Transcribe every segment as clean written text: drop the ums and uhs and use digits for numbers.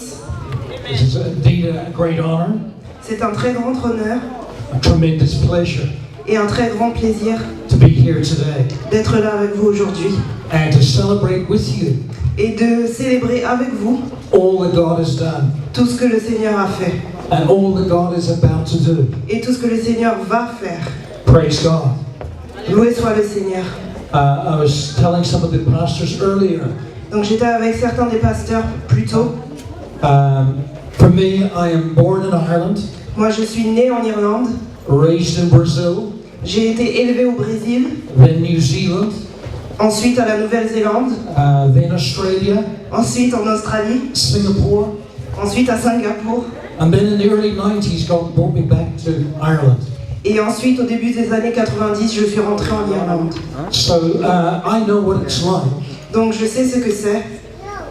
Maurice. It is indeed a great honor, C'est un très grand honneur a tremendous pleasure et un très grand plaisir to be here today d'être là avec vous aujourd'hui and to celebrate with you et de célébrer avec vous all that God has done tout ce que le Seigneur a fait and all that God is about to do. et tout ce que le Seigneur va faire. Praise God. Loué soit le Seigneur. I was telling some of the pastors earlier, Donc j'étais avec certains des pasteurs plus tôt. for me, I am born in Ireland, Moi je suis né en Irlande, raised in Brazil, j'ai été élevé au Brésil, then New Zealand, ensuite à la Nouvelle-Zélande, then Australia, ensuite en Australie, Singapore, ensuite à Singapour and then in the early 90s God brought me back to Ireland. et ensuite au début des années 90 je suis rentré en Irlande. So I know what it's like Donc je sais ce que c'est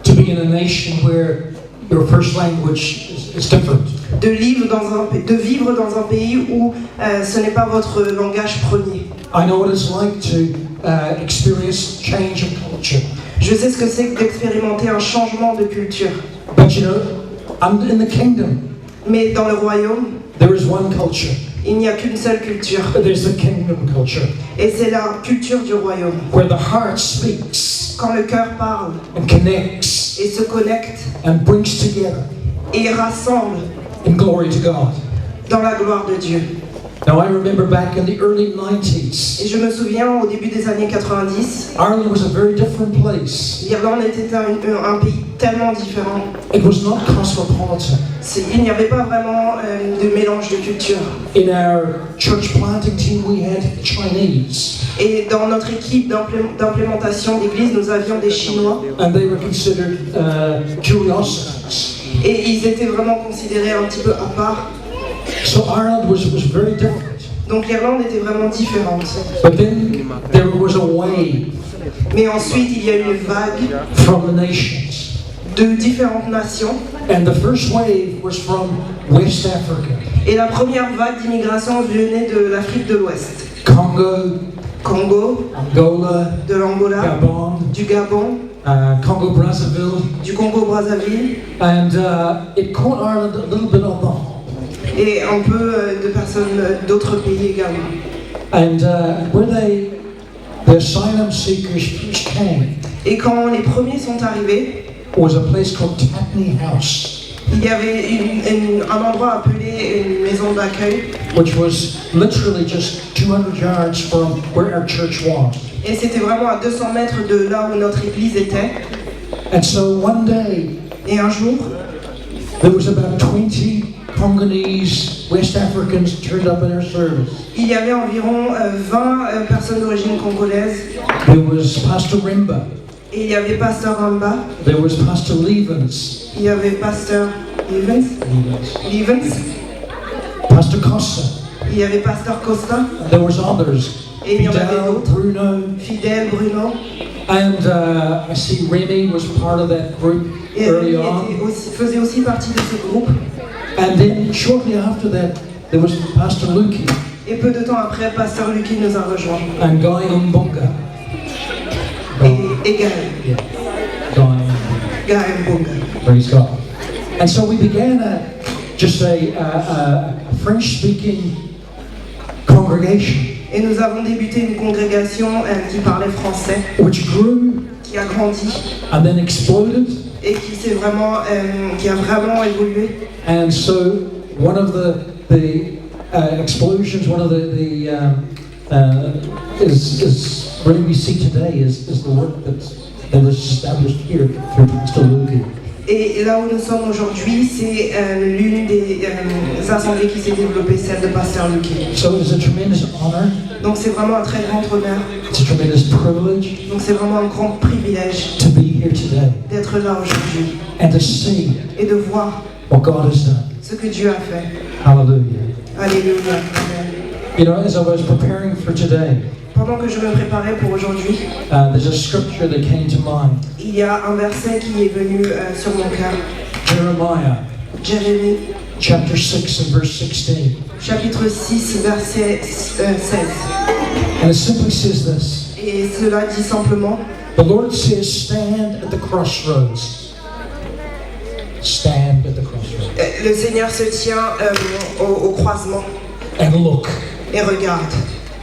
to be in a nation where your first language is different. de vivre dans un pays où ce n'est pas votre langage premier. I know what it's like to experience change of culture. Je sais ce que c'est que d'expérimenter un changement de culture. But you know, I'm in the kingdom. Mais dans le royaume, There is one culture. il n'y a qu'une seule culture. There's the kingdom culture, Et c'est la culture du royaume. where the heart speaks Quand le cœur parle and connects et se connecte and brings together et rassemble in glory to God. dans la gloire de Dieu. Now I remember back in the early Et 90s, je me souviens au début des années 90, Ireland was a very different place. l'Irlande était un pays tellement différent. It was not cosmopolitan. Il n'y avait pas vraiment de mélange de culture. In our church planting team, we had Chinese, Et dans notre équipe d'implémentation d'église, nous avions des Chinois. and they were considered curiosities. Et ils étaient vraiment considérés un petit peu à part. So Ireland was very different. Donc l'Irlande était vraiment différente. But then there was a wave Mais ensuite, il y a eu une vague from the nations. de différentes nations. And the first wave was from West Africa, Et la première vague d'immigration venait de l'Afrique de l'Ouest. Congo, Congo, Angola, de l'Angola, Gabon, du Gabon, Congo-Brazzaville, du Congo-Brazzaville and it caught Ireland a little bit on the hop. et un peu de personnes d'autres pays également. And where the asylum seekers first came Et quand les premiers sont arrivés, was a place called Tapney House, il y avait un endroit appelé une maison d'accueil. which was literally just 200 yards from where our church was. Et c'était vraiment à 200 mètres de là où notre église était. And so one day, Et un jour, there was about 20 Congolese West Africans turned up in our service. il y avait environ 20 personnes d'origine congolaise. There was Pastor Rimba, Et il y avait Pasteur Ramba, there was Pastor Levens, il y avait Pasteur Levens, Pastor Costa, il y avait Pasteur Costa, and there was others, et il y en avait Fidel, d'autres, Bruno, Fidèle, Bruno. and I see Remy was part of that group Et early il on. faisait aussi partie de ce groupe. And then shortly after that, there was Pastor Luki Et peu de temps après, Pasteur Lucky nous a rejoints. and Guy Mbonga. Et Gaël. Yeah, Guy. Gaël Mbonga. Praise God. And so we began just a French-speaking congregation, Et nous avons débuté une congrégation qui parlait français, which grew qui a grandi and then exploded. et qui a vraiment évolué. And so one of the explosions, one of the is what we see today is the work that was established here through Pastor Luki. Et là où nous sommes aujourd'hui, c'est l'une des assemblées qui s'est développée, celle de Pasteur Lucky. So it's a tremendous honor, Donc c'est vraiment un très grand honneur, it's a tremendous privilege donc c'est vraiment un grand privilège to be here today d'être là aujourd'hui and to see et de voir what God has done. ce que Dieu a fait. Hallelujah. Alléluia. Amen. You know, as I was preparing for today, Pendant que je me préparais pour aujourd'hui, there's a scripture that came to mind. il y a un verset qui est venu sur mon cœur. Jeremiah, Jérémie, chapter 6 and verse 16. chapitre 6, verset 16. And it simply says this. Et cela dit simplement, The Lord says, stand at the crossroads. stand at the crossroads Le Seigneur se tient au croisement and look. et regarde.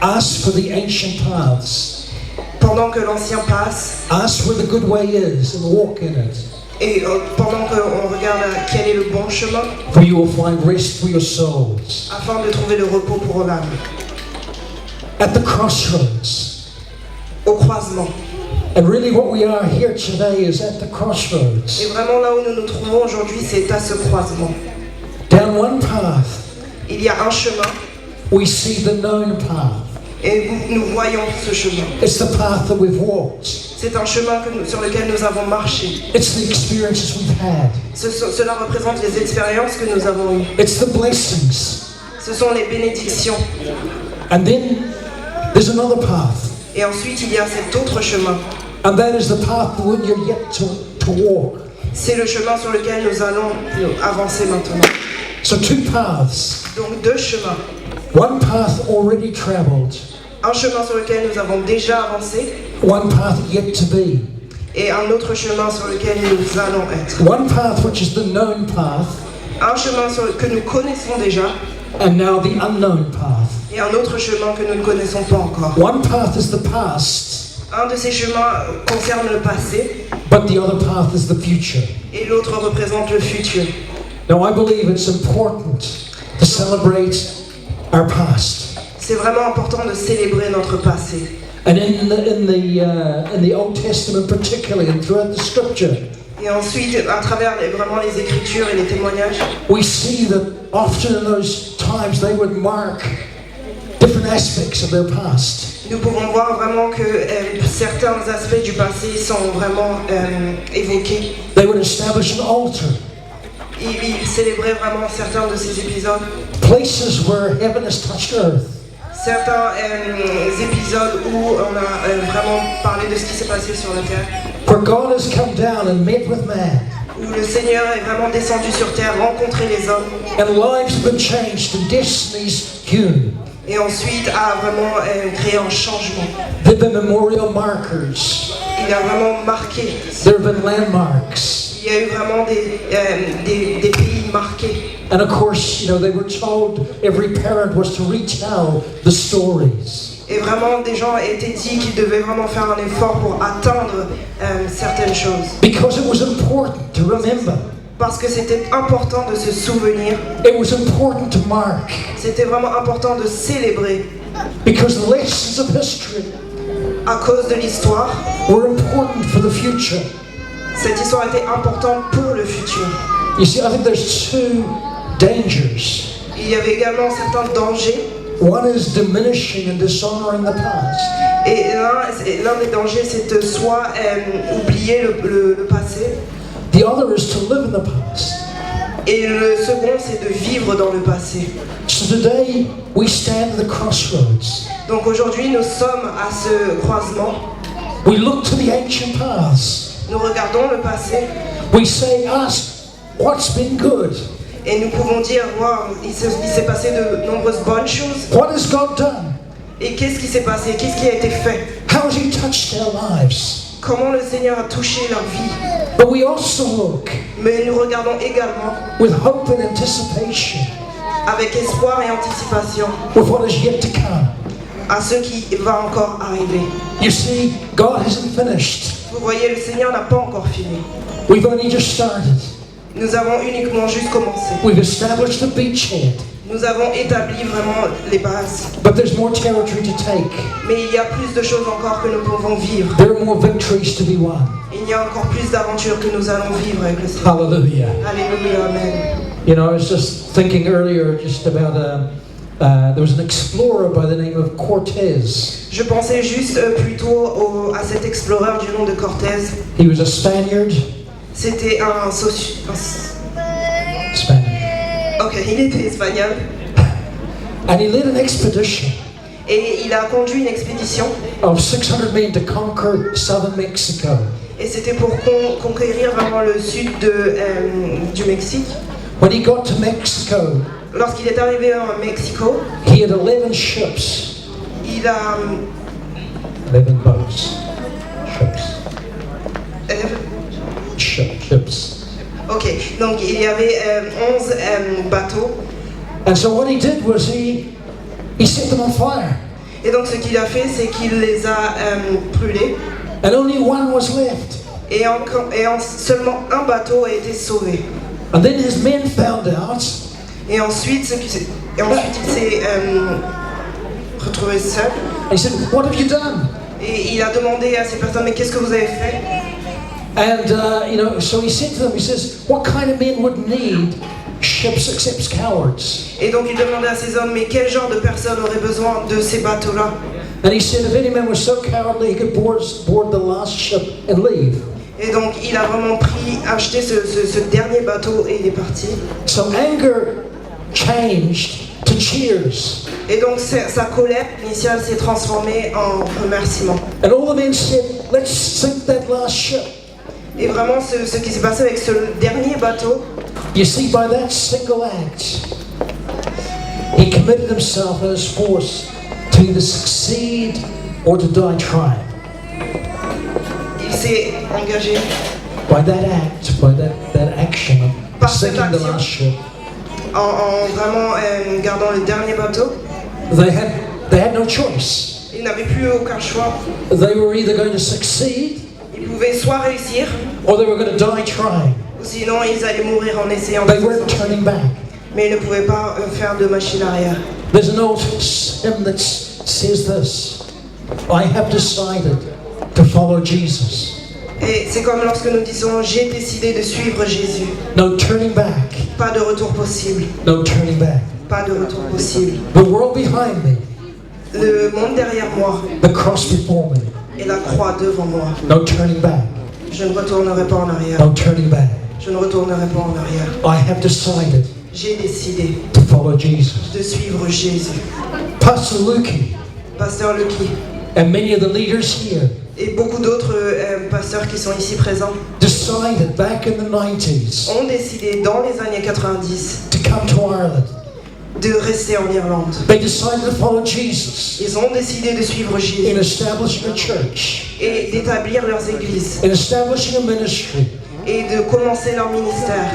Ask for the ancient paths. Pendant que l'ancien passe Ask where the good way is and walk in it. et pendant qu'on regarde quel est le bon chemin, For you will find rest for your souls. afin de trouver le repos pour l'âme. At the crossroads. Au croisement. And really what we are here today is at the Et crossroads. vraiment là où nous nous trouvons aujourd'hui, c'est à ce croisement. Down one path, Il y a un chemin we see the known path. et nous voyons ce chemin. It's the path that we've walked. C'est un chemin sur lequel nous avons marché. It's the experiences we've had. Cela représente les expériences que nous avons eues. It's the blessings. Ce sont les bénédictions. And then there's another path. Et ensuite, il y a cet autre chemin. And that is the path that you're yet to walk. C'est le chemin sur lequel nous allons avancer maintenant. So two paths. Donc deux chemins. One path already traveled. Un chemin sur lequel nous avons déjà avancé One path yet to be. et un autre chemin sur lequel nous allons être. One path which is the known path. Un chemin que nous connaissons déjà And now the unknown path. et un autre chemin que nous ne connaissons pas encore. One path is the past, Un de ces chemins concerne le passé but the other path is the future. et l'autre représente le futur. Now I believe it's important to celebrate our past. C'est vraiment important de célébrer notre passé. And in the Old Testament particularly and throughout the scripture, Et ensuite, à travers vraiment les écritures et les témoignages, we see that often in those times they would mark different aspects of their past. nous pouvons voir vraiment que certains aspects du passé sont vraiment évoqués. They would establish an altar, Ils célébraient vraiment certains de ces épisodes, places where heaven has touched earth. certains épisodes où on a vraiment parlé de ce qui s'est passé sur la terre, Where God has come down and met with man, où le Seigneur est vraiment descendu sur terre, rencontré les hommes, and lives have been changed and destinies hewn. et ensuite a vraiment créé un changement. There have been memorial markers. Il a vraiment marqué. There have been landmarks. Il y a eu vraiment des pays marqués. And of course, they were told, every parent was to retell the stories. Et vraiment, des gens étaient dit qu'ils devaient vraiment faire un effort pour atteindre certaines choses. Because it was important to remember. Parce que c'était important de se souvenir. It was important to mark. C'était vraiment important de célébrer. Because the lessons of history À cause de l'histoire, were important for the future. cette histoire était importante pour le futur. You see, I think there's two dangers. Il y avait également certains dangers. One is diminishing and dishonoring the past. Et l'un des dangers, c'est de soit oublier le passé. The other is to live in the past. Et le second, c'est de vivre dans le passé. So today we stand at the crossroads. Donc aujourd'hui, nous sommes à ce croisement. We look to the ancient paths. Nous regardons le passé We say, ask what's been good. et nous pouvons dire, wow, il s'est passé de nombreuses bonnes choses. What has God done? Et qu'est-ce qui s'est passé? Qu'est-ce qui a été fait? How has He touched our lives? Comment le Seigneur a touché leur vie? But we also look Mais nous regardons également with hope and anticipation avec espoir et anticipation with what is yet to come. à ce qui va encore arriver. You see, God hasn't finished. Vous voyez, le Seigneur n'a pas encore fini. We've only just started. Nous avons uniquement juste commencé. We've established a beachhead, Nous avons établi vraiment les bases. but there's more territory to take. Mais il y a plus de choses encore que nous pouvons vivre. There are more victories to be won. Il y a encore plus d'aventures que nous allons vivre avec le Seigneur. Hallelujah. Alléluia, amen. You know, I was just thinking earlier just about there was an explorer by the name of Cortez. Je pensais juste plutôt à cet explorateur du nom de Cortés. He was a Spaniard. C'était Spaniard. Ok, il était espagnol. And he led an expedition Et il a conduit une expédition. of 600 men to conquer southern Mexico. Et c'était pour conquérir vraiment le sud du Mexique. When he got to Mexico, Lorsqu'il est arrivé au Mexico, he had 11 ships, il a 11 boats, ships, euh, ships. Ok, donc il y avait 11 bateaux. And so what he did was he set them on fire. Et donc ce qu'il a fait, c'est qu'il les a brûlés. And only one was left. Seulement un bateau a été sauvé. And then his men found out. Et ensuite, il s'est retrouvé seul. He said, "What have you done?" Et il a demandé à ces personnes, mais qu'est-ce que vous avez fait? And so he said to them, he says, "What kind of men would need ships except cowards?" Et donc il demandait à ces hommes, mais quel genre de personnes auraient besoin de ces bateaux-là? And he said, if any man was so cowardly, he could board the last ship and leave. Et donc il a vraiment acheté ce dernier bateau et il est parti. So anger changed to cheers. Et donc sa colère initiale s'est transformée en remerciement. And all the men said, "Let's sink that last ship." Et vraiment ce qui s'est passé avec ce dernier bateau, You see, by that single act, he committed himself and his force to either succeed or to die trying. il s'est engagé By that act, by that action of Par cette sinking the action. last ship, en vraiment gardant le dernier bateau. they had no choice. Ils n'avaient plus aucun choix. They were either going to succeed Ils pouvaient soit réussir, or they were going to die trying. ou sinon ils allaient mourir en essayant. They weren't turning back. Mais ils ne pouvaient pas faire de machine arrière. There's an old hymn that says this: "I have decided to follow Jesus. Et c'est comme lorsque nous disons, j'ai décidé de suivre Jésus. No turning back. Pas de retour possible. No turning back. Pas de retour possible. The world behind me, Le monde derrière moi the cross before me. et la croix devant moi. No turning back. Je ne retournerai pas en arrière. No turning back. Je ne retournerai pas en arrière. I have decided J'ai décidé to follow Jesus." de suivre Jésus. Pastor Lukey Pasteur Lucky and many of the leaders here et beaucoup d'autres pasteurs qui sont ici présents decided back in the 90s ont décidé dans les années 90 to come to Ireland. de rester en Irlande. They decided to follow Jesus Ils ont décidé de suivre in Jésus establishing a church, et d'établir leurs églises in establishing a ministry. et de commencer leur ministère.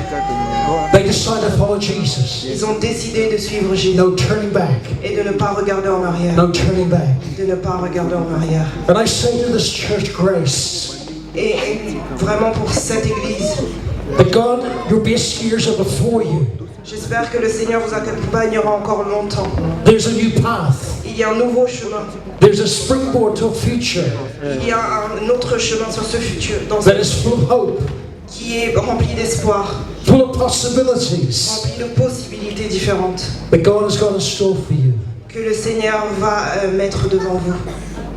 They decided to follow Jesus. Ils ont décidé de suivre Jésus No turning back. et de ne pas regarder en arrière. No turning back. De ne pas regarder en arrière. And I say to this church, Grace, Et vraiment pour cette église, that God, your best years are before you. j'espère que le Seigneur vous accompagnera encore longtemps. There's a new path. Il y a un nouveau chemin. There's a springboard to a future Il y a un autre chemin sur ce futur, that is full of hope, qui est rempli d'espoir, full of possibilities rempli de possibilités différentes that God has got in store for you. que le Seigneur va mettre devant vous.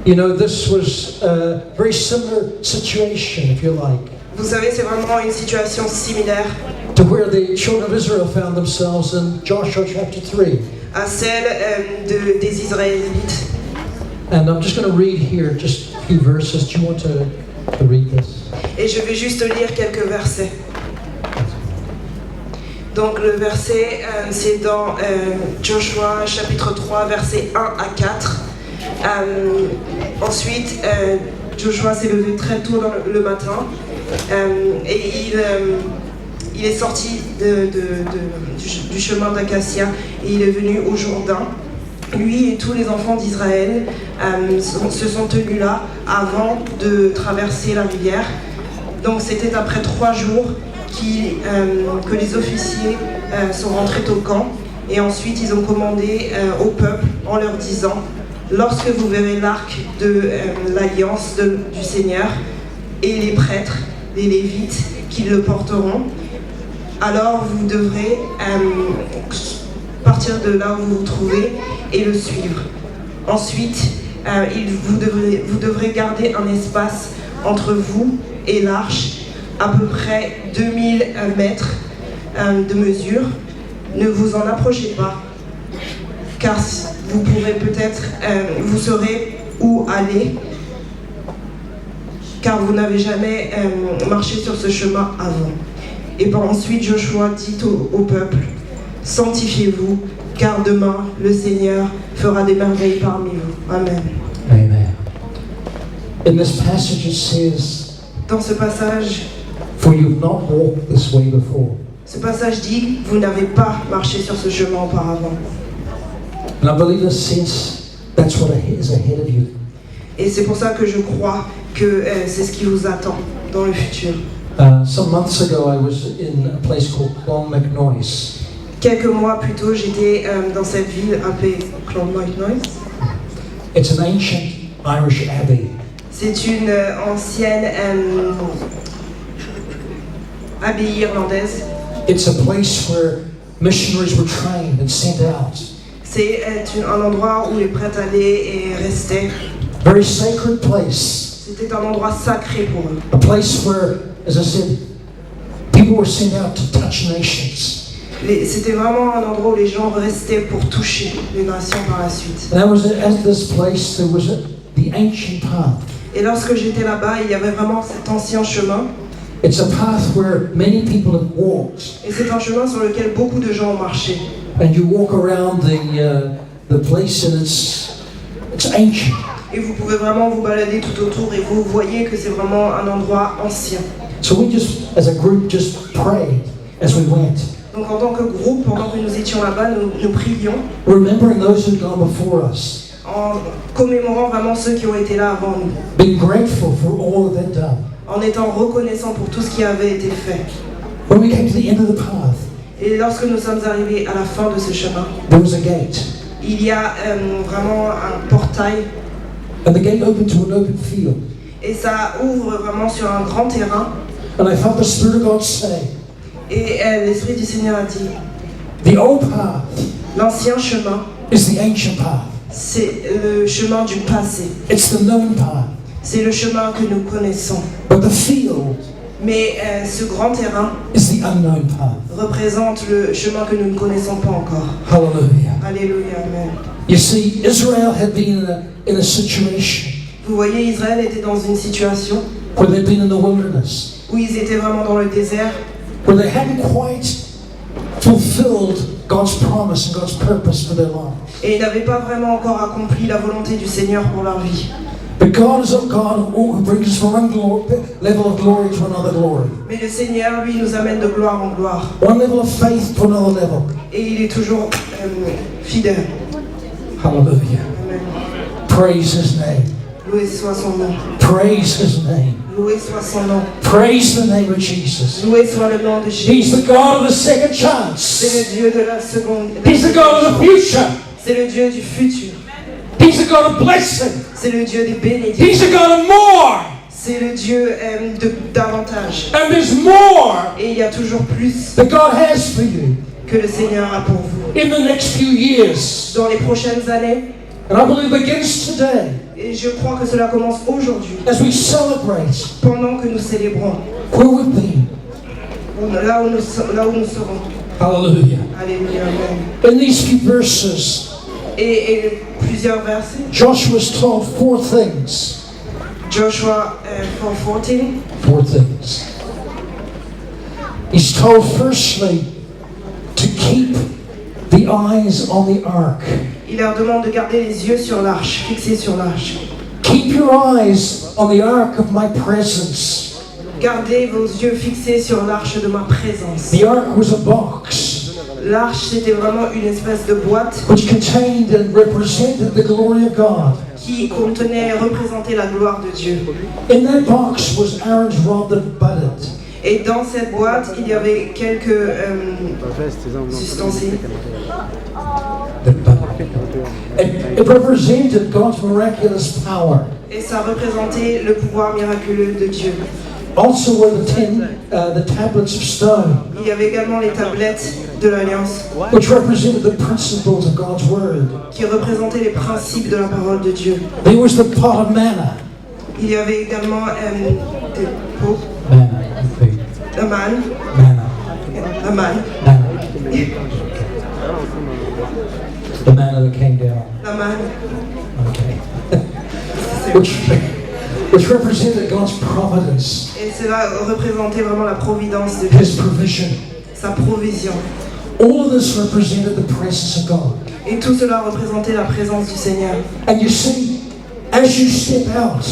You know, this was a very similar situation, if you like, Vous savez, c'est vraiment une situation similaire to where the children of Israel found themselves in Joshua chapter 3. à celle des Israélites. And I'm just going to read here just a few verses. Do you want to read this? Et je vais juste lire quelques versets. Donc le verset, c'est dans Joshua chapitre 3, versets 1 à 4. Ensuite, Joshua s'est levé très tôt le matin et il est sorti du chemin d'Acacia et il est venu au Jourdain. Lui et tous les enfants d'Israël se sont tenus là avant de traverser la rivière. Donc c'était après 3 jours que les officiers sont rentrés au camp et ensuite ils ont commandé au peuple en leur disant: lorsque vous verrez l'arc de l'alliance du Seigneur et les prêtres, les Lévites qui le porteront, alors vous devrez partir de là où vous vous trouvez et le suivre. Ensuite, vous devrez garder un espace entre vous et l'arche, à peu près 2000 mètres de mesure. Ne vous en approchez pas, car vous pourrez peut-être, vous saurez où aller, car vous n'avez jamais marché sur ce chemin avant. Et par ensuite, Joshua dit au peuple: sanctifiez-vous, car demain, le Seigneur fera des merveilles parmi vous. Amen. Amen. In this passage it says, Dans ce passage, for you've not walked this way before. Ce passage dit, vous n'avez pas marché sur ce chemin auparavant. And I believe in a sense that's what is ahead of you. Et c'est pour ça que je crois que c'est ce qui vous attend dans le futur. Some months ago, I was in a place called Clonmacnoise. Quelques mois plus tôt, j'étais dans cette ville appelée Clonmacnoise. It's an ancient Irish abbey. C'est une ancienne abbaye irlandaise. It's a place where missionaries were trained and sent out. C'est un endroit où les prêtres allaient et restaient. Very sacred place. C'était un endroit sacré pour eux. A place where, as I said, people were sent out to touch nations. C'était vraiment un endroit où les gens restaient pour toucher les nations par la suite. And at this place there was the ancient path. Et lorsque j'étais là-bas, il y avait vraiment cet ancien chemin. It's a path where many people have walked. Et c'est un chemin sur lequel beaucoup de gens ont marché. And you walk around the place and it's ancient. Et vous pouvez vraiment vous balader tout autour et vous voyez que c'est vraiment un endroit ancien. So we just, as a group, just prayed as we went. Donc en tant que groupe, pendant que nous étions là-bas, nous prions, Remembering those who've gone before us. en commémorant vraiment ceux qui ont été là avant nous, Being grateful for all that they've done. en étant reconnaissants pour tout ce qui avait été fait. When we came to the end of the path, Et lorsque nous sommes arrivés à la fin de ce chemin, there was a gate. il y a vraiment un portail And the gate opened to an open field. et ça ouvre vraiment sur un grand terrain. And I felt the Spirit of God say, Et l'Esprit du Seigneur a dit, the old path l'ancien chemin, is the ancient path. c'est le chemin du passé. It's the known path. C'est le chemin que nous connaissons. But the field Mais ce grand terrain is the unknown path. représente le chemin que nous ne connaissons pas encore. Hallelujah. Alléluia, amen. You see, Israel had been in a situation Vous voyez, Israël était dans une situation where they'd been in the wilderness, où ils étaient vraiment dans le désert, where they hadn't quite fulfilled God's promise and God's purpose for their life. et ils n'avaient pas vraiment encore accompli la volonté du Seigneur pour leur vie. But God is a God who brings us from one level of glory to another glory. Mais le Seigneur, lui, nous amène de gloire en gloire. One level of faith to another level. Et il est toujours fidèle. Hallelujah. Amen. Praise His name. Loué soit son nom. Praise His name. Loué soit son nom. Praise the name of Jesus. Loué soit le nom de He's Jésus. the God of the second C'est chance. le Dieu de la seconde. He's the God of the future. C'est le Dieu du futur. He's the God of blessing. C'est le Dieu des bénédictions. He's the God of more. C'est le Dieu de davantage. And there's more Et il y a toujours plus that God has for you que le Seigneur a pour vous. in the next few years. Dans les prochaines années, And I believe begins today et je crois que cela commence aujourd'hui, as we celebrate pendant que nous célébrons, where we've been. là où nous serons. Hallelujah. Alléluia, amen. In these few verses, Et plusieurs versets. Joshua's told four things. Joshua 4:14. Four things. He's told firstly to keep the eyes on the ark. Il leur demande de garder les yeux sur l'arche, fixés sur l'arche. Keep your eyes on the ark of my presence. Gardez vos yeux fixés sur l'arche de ma présence. The ark was a box L'arche, c'était vraiment une espèce de boîte which contained and represented the glory of God. qui contenait et représentait la gloire de Dieu. In that box was Aaron's rod that budded. Et dans cette boîte, il y avait quelques ustensiles. It represented God's miraculous power. Et ça représentait le pouvoir miraculeux de Dieu. Also were the tablets of stone, Il y avait également les tablettes de l'Alliance which represented the principles of God's word. qui représentaient les principes de la parole de Dieu. There was the pot of manna. Il y avait également des pots, Manna. la manne, Manna. la manne, The manna that came down. la manne, Okay. which represented God's providence, et cela représentait vraiment la providence de Dieu, His provision. sa provision. All of this represented the presence of God. Et tout cela représentait la présence du Seigneur. And you see, as you step out,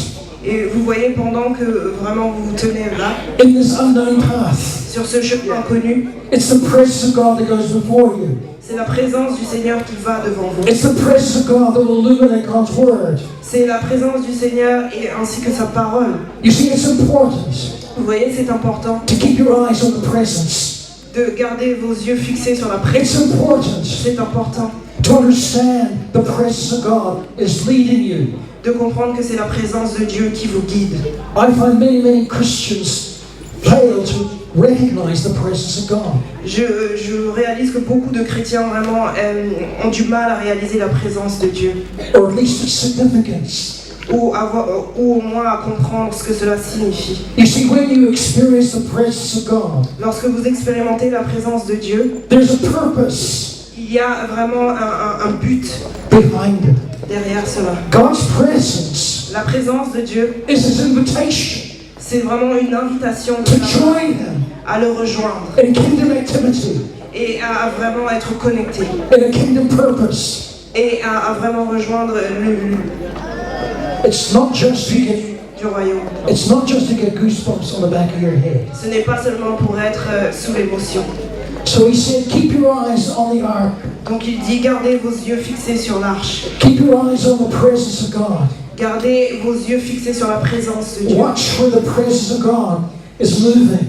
Et vous voyez, pendant que vraiment vous vous tenez là, in this unknown path, sur ce chemin inconnu, it's the presence of God that goes before you. c'est la présence du Seigneur qui va devant vous. It's the presence of God that will illuminate God's word. C'est la présence du Seigneur et ainsi que sa parole. You see, it's important Vous voyez, c'est important to keep your eyes on the presence. de garder vos yeux fixés sur la It's présence. important C'est important to understand the presence of God is leading you. de comprendre que c'est la présence de Dieu qui vous guide. I find many Christians fail to recognize the presence of God. Je réalise que beaucoup de chrétiens vraiment ont du mal à réaliser la présence de Dieu. Or at least its significance. Ou au moins à comprendre ce que cela signifie. You see, when you experience the presence of God, Lorsque vous expérimentez la présence de Dieu, there's a purpose il y a vraiment un but behind it. derrière cela. God's presence La présence de Dieu, is His invitation c'est vraiment une invitation to join Him à le rejoindre in kingdom activity, et à vraiment être connecté in a kingdom purpose. et à vraiment rejoindre It's not just to get, du royaume. it's not just to get goosebumps on the back of your head. Ce n'est pas seulement pour être sous l'émotion. So He said, keep your eyes on the ark. Donc il dit, gardez vos yeux fixés sur l'arche. Keep your eyes on the presence of God. Gardez vos yeux fixés sur la présence de Dieu. Watch where the presence of God is moving.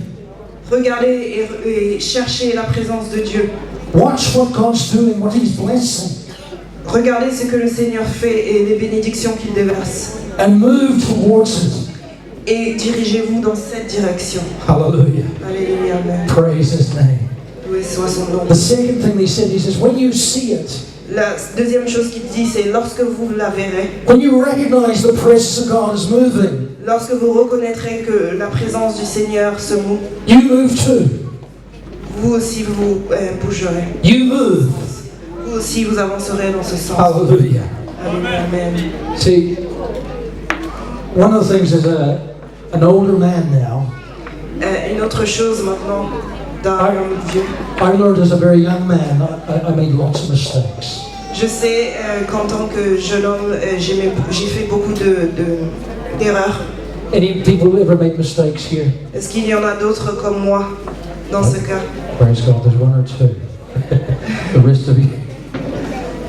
Regardez et cherchez la présence de Dieu. Watch what God's doing, what He's blessing. Regardez ce que le Seigneur fait et les bénédictions qu'il déverse. And move towards it. Et dirigez-vous dans cette direction. Hallelujah. Alléluia, amen. Praise His name. Loué soit son nom. The second thing He says, when you see it, La deuxième chose qu'il dit, c'est lorsque vous la verrez, when you recognize the presence of God is moving, lorsque vous reconnaîtrez que la présence du Seigneur se moue, you move too. vous aussi vous bougerez. You move. Vous aussi vous avancerez dans ce sens. Hallelujah. Alléluia, amen. See, one of the things as an older man now, Une autre chose maintenant, d'un homme vieux. I learned as a very young man, I made lots of mistakes. Je sais qu'en tant que jeune homme, j'ai fait beaucoup d'erreurs. Any people who ever made mistakes here? Est-ce qu'il y en a d'autres comme moi dans ce cas? Praise God, there's one or two. The rest of you.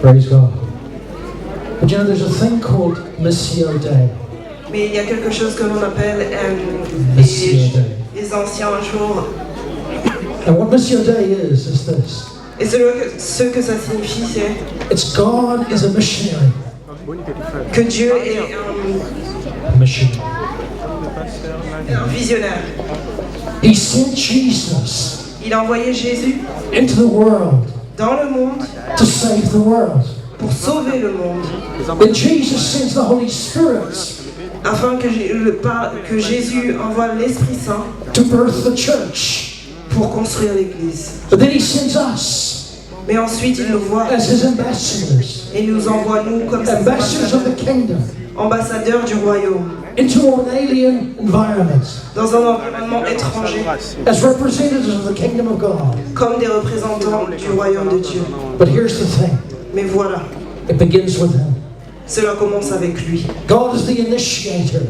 Praise God. But you know, there's a thing called Missio Dei. Mais il y a quelque chose que l'on appelle Missio Dei. les anciens jours. And what Missio Dei is this. Et ce que ça signifie, c'est It's God is a missionary. que Dieu est Missionary. un visionnaire. He sent Jesus Il a envoyé Jésus into the world dans le monde to save the world. pour sauver le monde, Then Jesus sends the Holy Spirit afin que Jésus envoie l'Esprit Saint to birth the church. pour construire l'Église. But then He sends us Mais ensuite, il nous voit as His ambassadors, et nous envoie, nous, comme ses ambassadors of the kingdom, ambassadeurs du royaume, into an alien environment, dans un environnement étranger, as representatives of the kingdom of God. comme des représentants du royaume de Dieu. But here's the thing, Mais voilà, it begins with Him. cela commence avec lui. God is the initiator.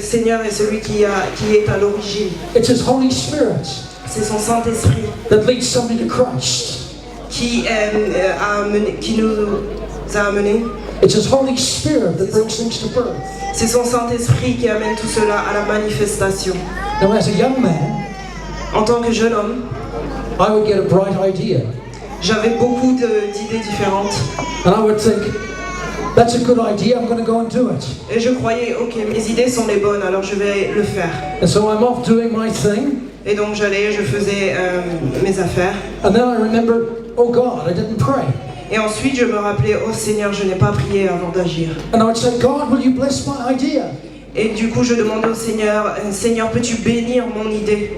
Seigneur est celui qui est à l'origine. It's His Holy Spirit C'est son Saint-Esprit that leads somebody to Christ. qui nous a amenés. It's His Holy Spirit that brings things to birth. C'est son Saint-Esprit qui amène tout cela à la manifestation. Now, as a young man, En tant que jeune homme, I would get a bright idea, j'avais beaucoup d'idées différentes. and I would think, that's a good idea, I'm going to go and do it. Et je croyais, ok, mes idées sont les bonnes, alors je vais le faire. And so I'm off doing my thing, Et donc je faisais mes affaires. and then I remember, oh God, I didn't pray. Et ensuite je me rappelais, oh Seigneur, je n'ai pas prié avant d'agir. And I would say, God, will you bless my idea? Et du coup je demandais au Seigneur, Seigneur, peux-tu bénir mon idée?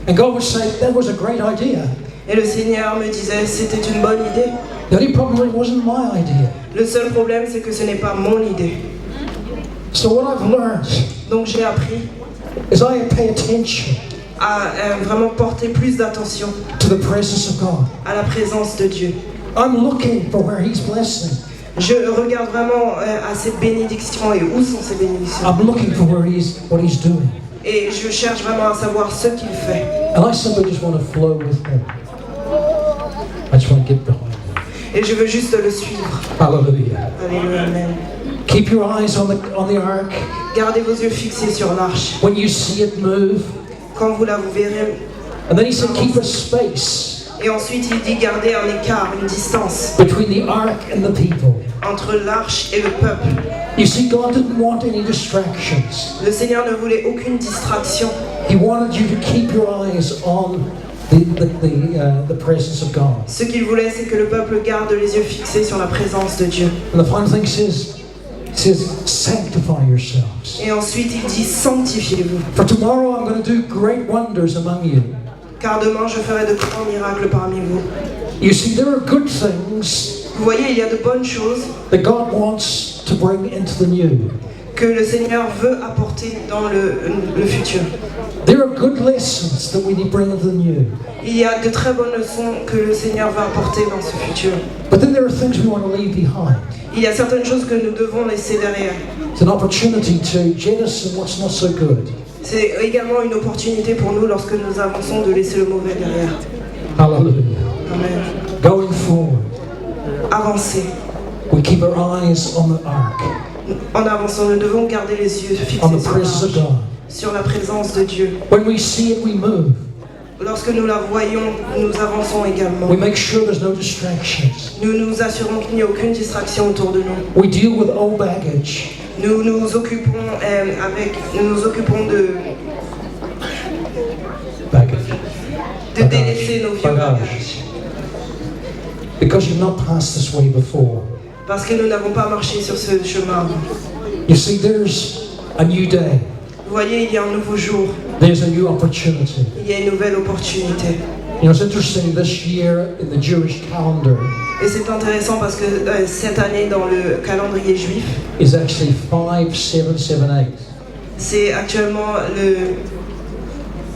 And God would say, that was a great idea. Et le Seigneur me disait, c'était une bonne idée. The only problem was it wasn't my idea. Le seul problème, c'est que ce n'est pas mon idée. So what I've learned Donc j'ai appris is I pay attention à vraiment porter plus d'attention to the presence of God. à la présence de Dieu. I'm looking for where He's blessing. Je regarde vraiment à ces bénédictions et où sont ces bénédictions. I'm looking for what he's doing. Et je cherche vraiment à savoir ce qu'il fait. And I simply just want to flow with him. I just want to get behind him. Et je veux juste le suivre. Hallelujah. Alléluia, amen. Keep your eyes on the ark. Gardez vos yeux fixés sur l'arche. When you see it move. Quand vous verrez. And then he said, keep a space. Et ensuite, il dit garder un écart, une distance between the ark and the people. Entre l'arche et le peuple. You see, God didn't want any distractions. Le Seigneur ne voulait aucune distraction. He wanted you to keep your eyes on the presence of God. Ce qu'il voulait, c'est que le peuple garde les yeux fixés sur la présence de Dieu. And the final thing says, sanctify yourselves. Et ensuite, il dit sanctifiez-vous. For tomorrow I'm going to do great wonders among you. Car demain, je ferai de grands miracles parmi vous. You see, there are good things. Vous voyez, il y a de bonnes choses that God wants to bring into the new. Que le Seigneur veut apporter dans le futur. There are good lessons that we need to bring into the new. Il y a de très bonnes leçons que le Seigneur va apporter dans ce futur. But then there are things we want to leave behind. Il y a certaines choses que nous devons laisser derrière. It's an opportunity to jettison what's not so good. C'est également une opportunité pour nous lorsque nous avançons de laisser le mauvais derrière. Hallelujah. Amen. Going forward. Avancer. We keep our eyes on the ark. En avançant, nous devons garder les yeux fixés sur la présence de Dieu. When we see it, we move. Lorsque nous la voyons, nous avançons également. We make sure there's no distractions. Nous nous assurons qu'il n'y a aucune distraction autour de nous. We deal with old baggage. Nous nous occupons de délaisser nos vieux bagages. Because you've not passed this way before. Parce que nous n'avons pas marché sur ce chemin. You see, there's a new day. Vous voyez, il y a un nouveau jour. There's a new opportunity. Il y a une nouvelle opportunité. You know, it's interesting this year in the Jewish calendar. Et c'est intéressant parce que cette année dans le calendrier juif, is actually 5778. C'est actuellement le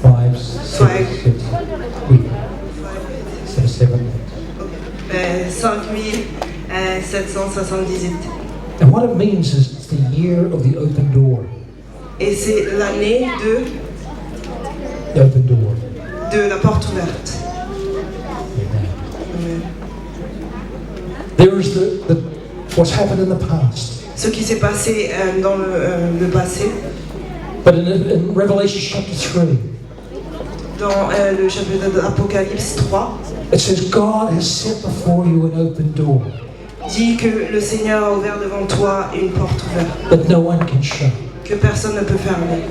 5778. 5778. And what it means is it's the year of the open door. Et c'est l'année The open door. de la porte ouverte. Amen. There's what's happened in the past. Ce qui s'est passé dans le passé. But in Revelation chapter 3, dans le chapitre d'Apocalypse 3, it says God has set before you an open door. Dit que le Seigneur a ouvert devant toi une porte ouverte. That no one can shut. Que personne ne peut fermer.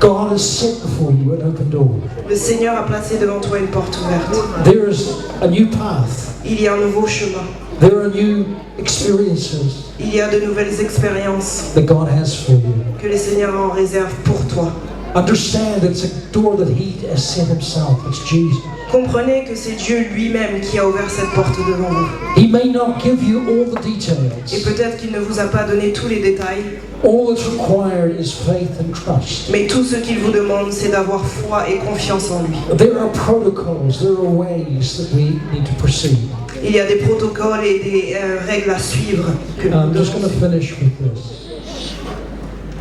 God has set before you an open door. Le Seigneur a placé devant toi une porte ouverte. There is a new path. Il y a un nouveau chemin. There are new experiences. Il y a de nouvelles expériences that God has for you. Que le Seigneur en réserve pour toi. Understand that it's a door that He has set Himself. It's Jesus. Comprenez que c'est Dieu lui-même qui a ouvert cette porte devant vous. He may not give you all the details. Et peut-être qu'il ne vous a pas donné tous les détails. All that's required is faith and trust. Mais tout ce qu'il vous demande, c'est d'avoir foi et confiance en lui. There are protocols, there are ways that we need to proceed. Il y a des protocoles et des règles à suivre. I'm just going to finish with this.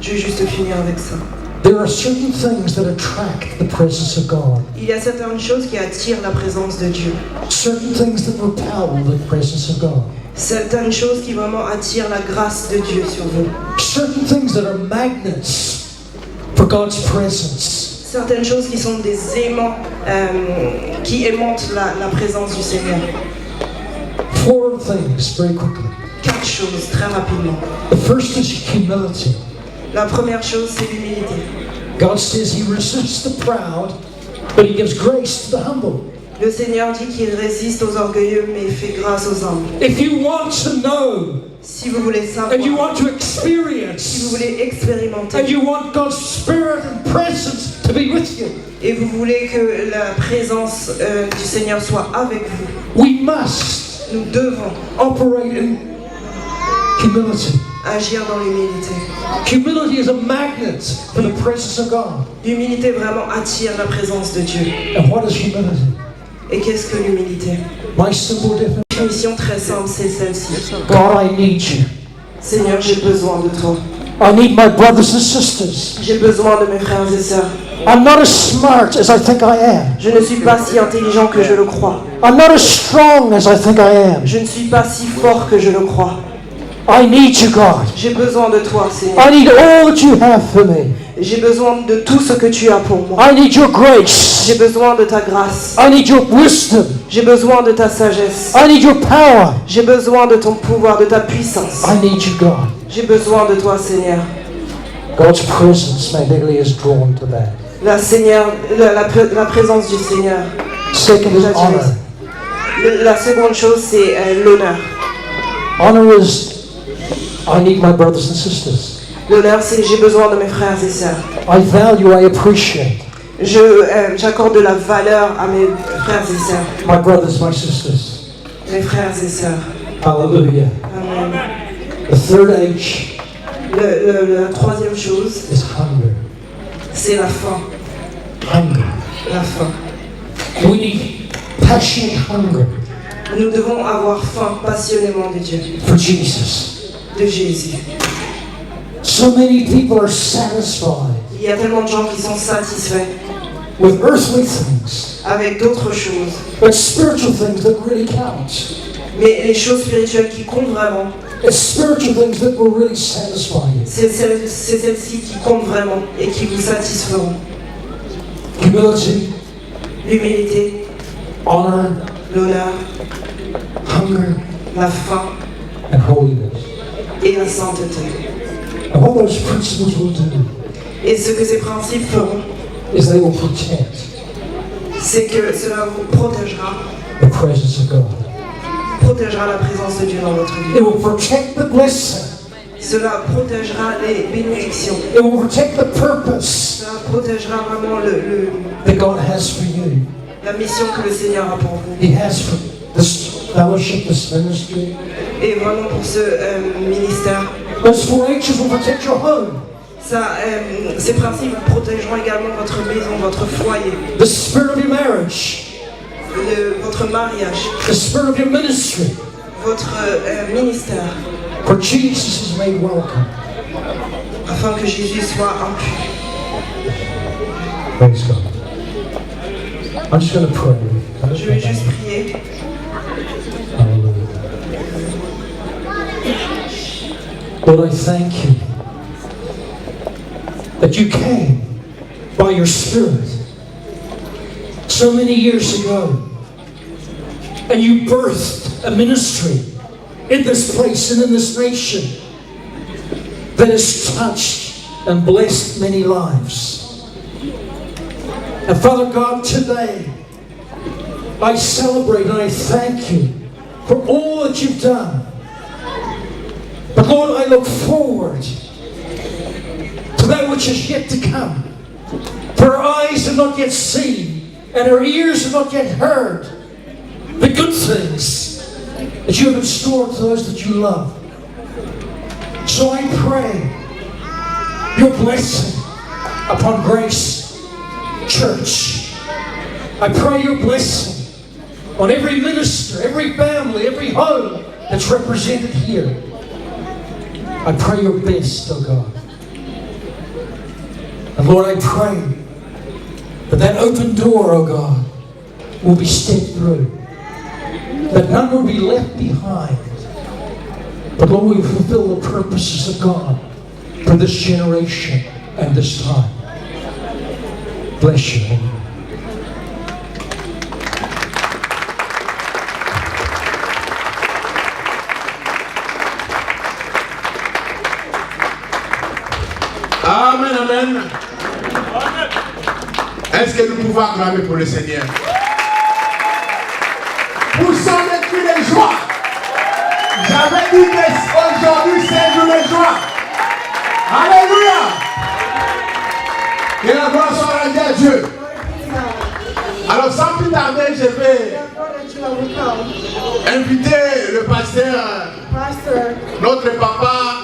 Je vais juste finir avec ça. There are certain things that attract the presence of God. Il y a certaines choses qui attirent la présence de Dieu. Certain things that repel the presence of God. Certaines choses qui vraiment attirent la grâce de Dieu sur vous. Certain things that are magnets for God's presence. Certaines choses qui sont des aimants qui aimantent la présence du Seigneur. 4 things very quickly. 4 choses très rapidement. The first is humility. La première chose, c'est l'humilité. God says He resists the proud, but He gives grace to the humble. Le Seigneur dit qu'il résiste aux orgueilleux, mais il fait grâce aux humbles. If you want to know, si vous voulez savoir, and you want to experience, si vous voulez expérimenter, and you want God's Spirit and presence to be with you, et vous voulez que la présence du Seigneur soit avec vous, nous devons operate in humility. Agir dans l'humilité. Humility is a magnet for the presence of God. L'humilité vraiment attire la présence de Dieu. And what is humility? Et qu'est-ce que l'humilité? My simple definition définition très simple, c'est celle-ci. God, I need you. Seigneur, j'ai besoin de toi. I need my brothers and sisters. J'ai besoin de mes frères et sœurs. I'm not as smart as I think I am. Je ne suis pas si intelligent que je le crois. I'm not as strong as I think I am. Je ne suis pas si fort que je le crois. I need you, God. J'ai besoin de toi, Seigneur. I need all that you have for me. J'ai besoin de tout ce que tu as pour moi. I need your grace. J'ai besoin de ta grâce. I need your wisdom. J'ai besoin de ta sagesse. I need your power. J'ai besoin de ton pouvoir, de ta puissance. I need you, God. J'ai besoin de toi, Seigneur. God's presence magically is drawn to that. La présence du Seigneur. Second is honor. La seconde chose, c'est l'honneur. Honor is, I need my brothers and sisters. L'honneur, c'est j'ai besoin de mes frères et sœurs. I value, I appreciate J'accorde de la valeur à mes frères et sœurs. my brothers, my sisters. Mes frères et sœurs. Hallelujah. Amen. The third H La troisième chose, is hunger. c'est la faim. Hunger. La faim. We need passionate hunger Nous devons avoir faim passionnément de Dieu, for Jesus. de Jésus. So many people are satisfied Il y a tellement de gens qui sont satisfaits with earthly things, avec d'autres choses. but spiritual things that really count. Mais les choses spirituelles qui comptent vraiment, It's spiritual things that will really satisfy you. c'est celles-ci qui comptent vraiment et qui vous satisferont. Humility, L'humilité, honor, l'honneur, hunger, la faim and holiness. et la sainteté. And what those principles will do Et ce que ces principes feront, is they will protect c'est que cela vous protégera the presence of God. La présence de Dieu dans votre vie. It will protect the blessing. Cela protégera les bénédictions. It will protect the purpose Cela protégera vraiment that God has for you. la mission que le Seigneur a pour vous. He has for this fellowship, this ministry. Et vraiment pour ce ministère. Those 4 H's will protect your home. Ces principes protégeront également votre maison, votre foyer, The spirit of your marriage. votre mariage, The spirit of your ministry. votre ministère, For Jesus is made welcome. afin que Jésus soit inclus. Praise God. I'm just going to pray. Je vais juste prier. Hallelujah. Lord, I thank you that you came by your Spirit so many years ago and you birthed a ministry in this place and in this nation that has touched and blessed many lives. And Father God, today I celebrate and I thank you for all that you've done. But Lord, I look forward to that which is yet to come. For our eyes have not yet seen, and our ears have not yet heard the good things that you have in store to those that you love. So I pray your blessing upon Grace Church. I pray your blessing on every minister, every family, every home that's represented here. I pray your best, oh God. And Lord, I pray that open door, oh God, will be stepped through. That none will be left behind. But Lord, we will fulfill the purposes of God for this generation and this time. Bless you. Amen, amen. Est-ce que nous pouvons acclamer pour le Seigneur? Pour son cri de joie. J'avais dit qu'aujourd'hui c'est un jour de joie. Alléluia. Que la gloire soit rendue à Dieu. Alors sans plus tarder, je vais inviter le pasteur, notre papa,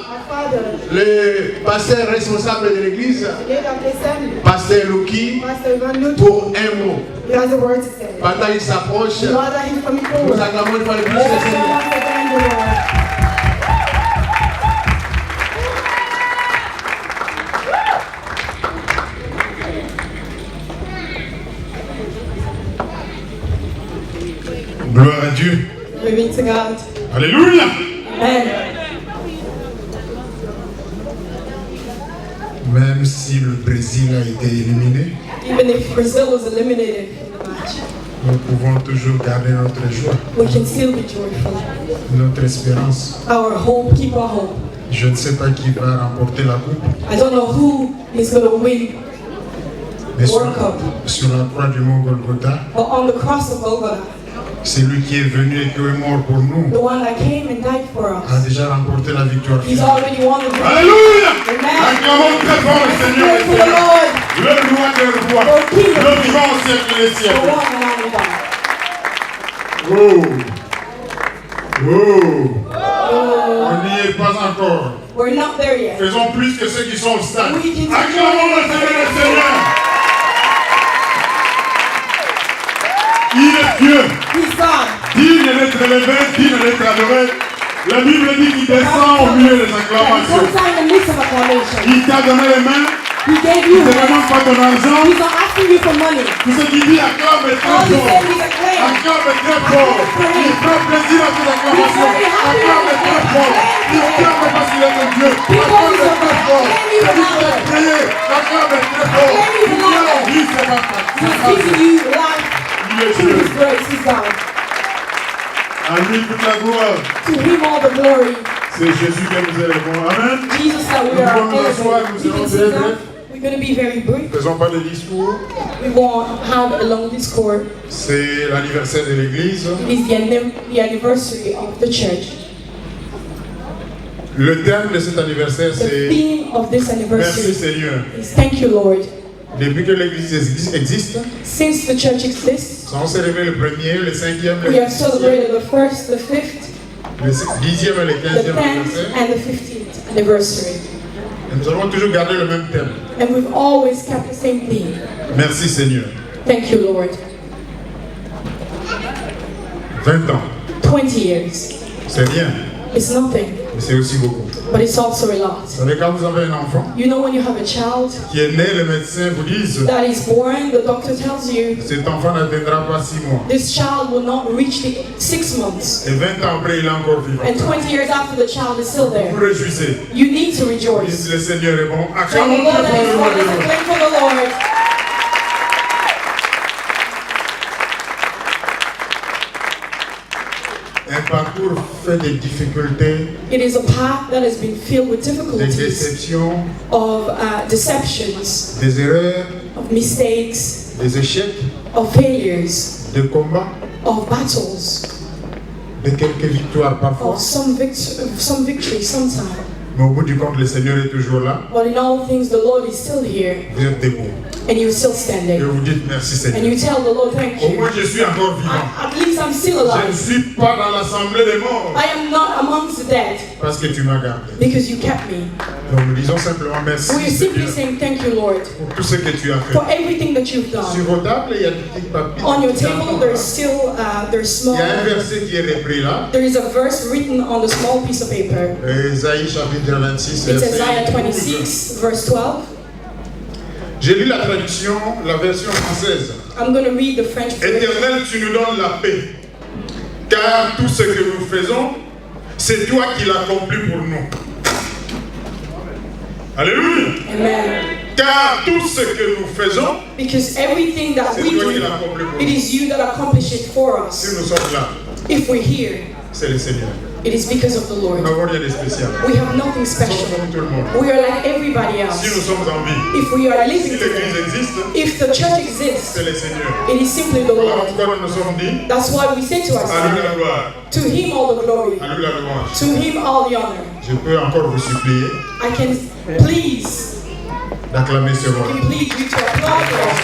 le pasteur responsable de l'église, Leder of the assembly, pasteur Luki, Pastor Ivan Luke, pour un mot. he has a word to say. Pendant qu'il s'approche, While that he's coming nous forward, acclamons une fois de plus le let's Seigneur. once again the Lord. Gloire à Dieu. Glory be to God. Alléluia. Amen. Même si le Brésil a été éliminé, Even if Brazil was eliminated in the match, nous pouvons toujours garder notre joie, we can still be joyful. notre espérance. Our hope, keep our hope. Je ne sais pas qui va remporter la coupe, I don't know who is going to win, mais World Cup. sur la croix du mont Golgotha, but on the cross of Golgotha, c'est lui qui est venu et qui est mort pour nous, the one that came and died for us, a déjà remporté la victoire he's finale. already won the victory. Alléluia. Amen. Acclamons très fort le Seigneur Pray des for the Seigneurs, Lord, le roi des rois, the King le of vivant au siècle des the siècles. one and only God. Oh. Oh. On n'y est pas encore. We're not there yet. Faisons plus que ceux qui sont au stade. We can do Acclamons le Seigneur des Seigneurs. Il est Dieu, He's God. digne d'être élevé, digne d'être adoré. La Bible dit qu'il descend au milieu des That he acclamations. comes out in the midst of acclamation. Il t'a donné les mains, He gave il you ne te demande pas ton argent. He's not asking you for money. Tout ce qu'il dit acclame est très All he fort. said is acclaim. Acclame est très fort. Il prend plaisir à tes acclamations. Acclame est très fort. Il acclame parce qu'il est ton Dieu. Acclame est très fort. Il peut prier. Acclame est très fort. Il dit la vie, c'est ma He's giving you life Il est through Dieu. His grace. He's God. À lui toute la gloire. To Him all the glory. C'est Jésus que nous élevons. Amen. Jesus that we Nous are pouvons nous asseoir, elevated. nous You serons can très sit down. brefs. We're going to be very brief. Faisons pas de discours. We won't have a long discourse. C'est l'anniversaire de l'église. It is the anniversary of the church. Le thème de cet anniversaire, The c'est theme of this Merci anniversary Seigneur. is Thank you, Lord. Depuis que l'église existe, Since the church exists, on célèbre le premier, le cinquième, we le have celebrated the first, the fifth, dixième et le the 15e 10th, anniversaire. and the 15th anniversary. Et nous avons toujours gardé le même thème. And we've always kept the same theme. Merci Seigneur. Thank you, Lord. 20 ans, 20 years. c'est rien, It's nothing, mais c'est aussi beaucoup. but it's also a lot. Vous savez, quand vous avez un enfant You know, when you have a child qui est né, les médecins vous disent that is born, the doctor tells you cet enfant n'atteindra pas 6 mois. this child will not reach the 6 months. Et 20 ans après, il est encore vivant. And 20 years after, the child is still Vous there. vous réjouissez. You need to Dites, rejoice. le Seigneur est bon. And the Acclamons Lord très that fort is le nom one de is Dieu. acclaim for the Lord. Un parcours fait de difficultés, It is a path that has been filled with des difficulties, déceptions, of deceptions, des erreurs, of mistakes, des échecs, of failures, de combats, of battles, de quelques victoires parfois. of some victory sometimes. Mais au bout du compte, le Seigneur est toujours là. But in all things, the Lord is still here, Vous êtes debout. and you're still Et standing. vous dites merci And Seigneur. you tell the Lord, thank Au you. moins je suis encore vivant. At least I'm still Je ne alive. suis pas dans l'assemblée des morts. I am not amongst the dead Parce que tu m'as gardé. because you kept me. Donc nous disons simplement merci We're simply Seigneur saying thank you, Lord, pour tout ce que tu as fait. for everything that you've Sur done. vos tables, il y a des petits papiers. On your des petits table, cartons, there's là. still there's small. Il y a un verset qui est repris là. There is a verse written on the small piece of paper. Ésaïe chapitre 26, It's verset Isaiah 12. 26, verse 12. J'ai lu la traduction, la version française. I'm going to read the French version. Éternel, tu nous donnes la paix. Car tout ce que nous faisons, c'est toi qui l'accomplis pour nous. Alléluia. Amen. Car tout ce que nous faisons, Because everything that c'est we toi qui do, l'accomplis pour it nous. is you that accomplish it for Si us. nous sommes là, If we're here, c'est le Seigneur. it is because of the Nous Lord. n'avons rien de spécial. We have nothing Nous sommes special. comme tout le monde. We are like everybody Si nous else. sommes en vie, If we are si living l'église today, existe, if the church exists, c'est le Seigneur. it is simply the Alors Lord. pourquoi nous nous sommes dit, That's why we say to à lui la ourselves, gloire, to Him all the glory, à lui la louange. to Him all the honor. Je peux encore vous supplier I can please, d'acclamer ce roi. we plead you to applaud for us.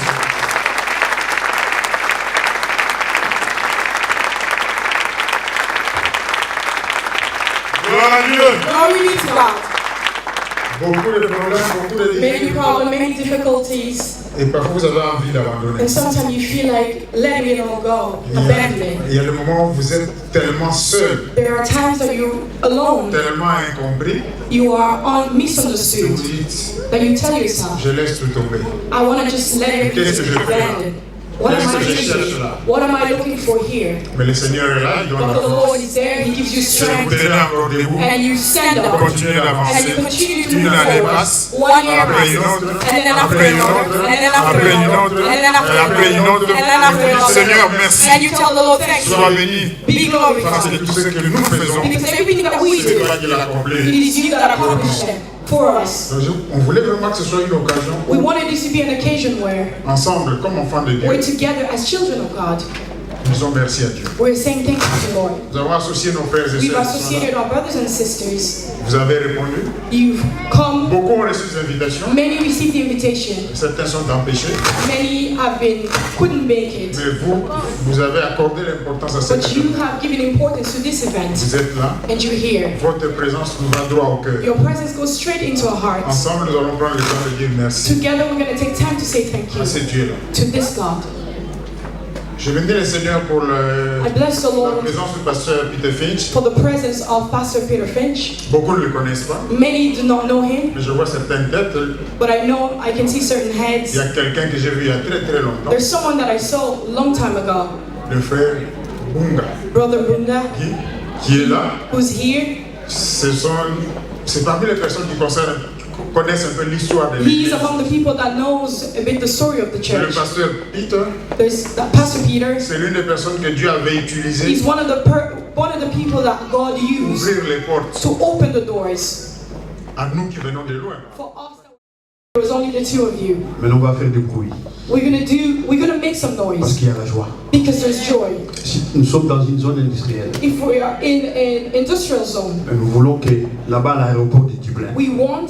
Gloire à Dieu. Glory be to God. beaucoup de problèmes, beaucoup de many difficultés. problems, many difficulties, Et parfois vous avez envie d'abandonner. and sometimes you feel like letting it all go, Il y a- abandoning. il y a des moments où vous êtes tellement seul, There are times that you're alone, tellement incompris, you are que vous misunderstood, dites, that you tell yourself, je laisse tout tomber. I want to just let everything Qu'est-ce que je fais là? abandon. What am Qu'est-ce I que je cherche doing? là? What am I looking for here? Mais le Seigneur est là, il donne But la the force. Lord is there, He gives you Si vous strength, tenez encore debout, and you stand up, continuez and d'avancer. you continue to Une move année forward. passe, 1 year après une passes, autre, and then after après une another, autre, and then after après une another, autre, and then after et après une another, autre. and then Et after vous dites, another. Seigneur, merci. And you tell the Lord, thank Sois you. béni. Be Parce glorified. que tout ce que nous faisons, Because everything that we c'est do, toi qui l'as it accompli. is you that accomplished it for us. On voulait vraiment que ce soit une occasion We où, wanted this to be an occasion where ensemble, comme enfants de we're Dieu, together as children of God. nous disons merci à Dieu. We're saying thank you to the Lord. Nous avons associé nos frères et We've sœurs. associated our brothers and sisters. Vous avez répondu. You've come. Beaucoup ont reçu des invitations. Many received the invitation. Certains sont empêchés. Many couldn't make it. Mais vous avez accordé l'importance à cette But you événement. have given importance to this event. Vous êtes là. And you're here. Votre présence nous va droit au cœur. Your presence goes straight into our hearts. Ensemble, nous allons prendre le temps de dire merci Together we're going to take time to say thank à you ce Dieu-là. to this God. Je bénis le Seigneur pour I bless the la Lord présence du pasteur Peter Finch. for the presence of Pastor Peter Finch. Beaucoup ne le connaissent pas, Many do not know him, mais je vois certaines têtes. but I know I can see certain Il y heads. a quelqu'un que j'ai vu il y a très très longtemps, There's someone that I saw a long time ago, le frère Bunga, Brother Bunda, qui est là. who's here. C'est parmi les personnes qui connaissent un peu l'histoire de He's l'Église. among the people that knows a bit the story of the Le church. pasteur Peter, There's Pastor Peter. c'est l'une des personnes que Dieu avait utilisées He's one of the people that God pour used ouvrir les portes to open the doors à nous qui venons de loin. for us. There was only the two of you. Maintenant, on va faire du bruit We're gonna make some parce noise qu'il y a la joie. because there's joy. Si nous sommes dans une zone industrielle, If we are in an industrial zone, nous voulons que là-bas, à l'aéroport de Dublin, we want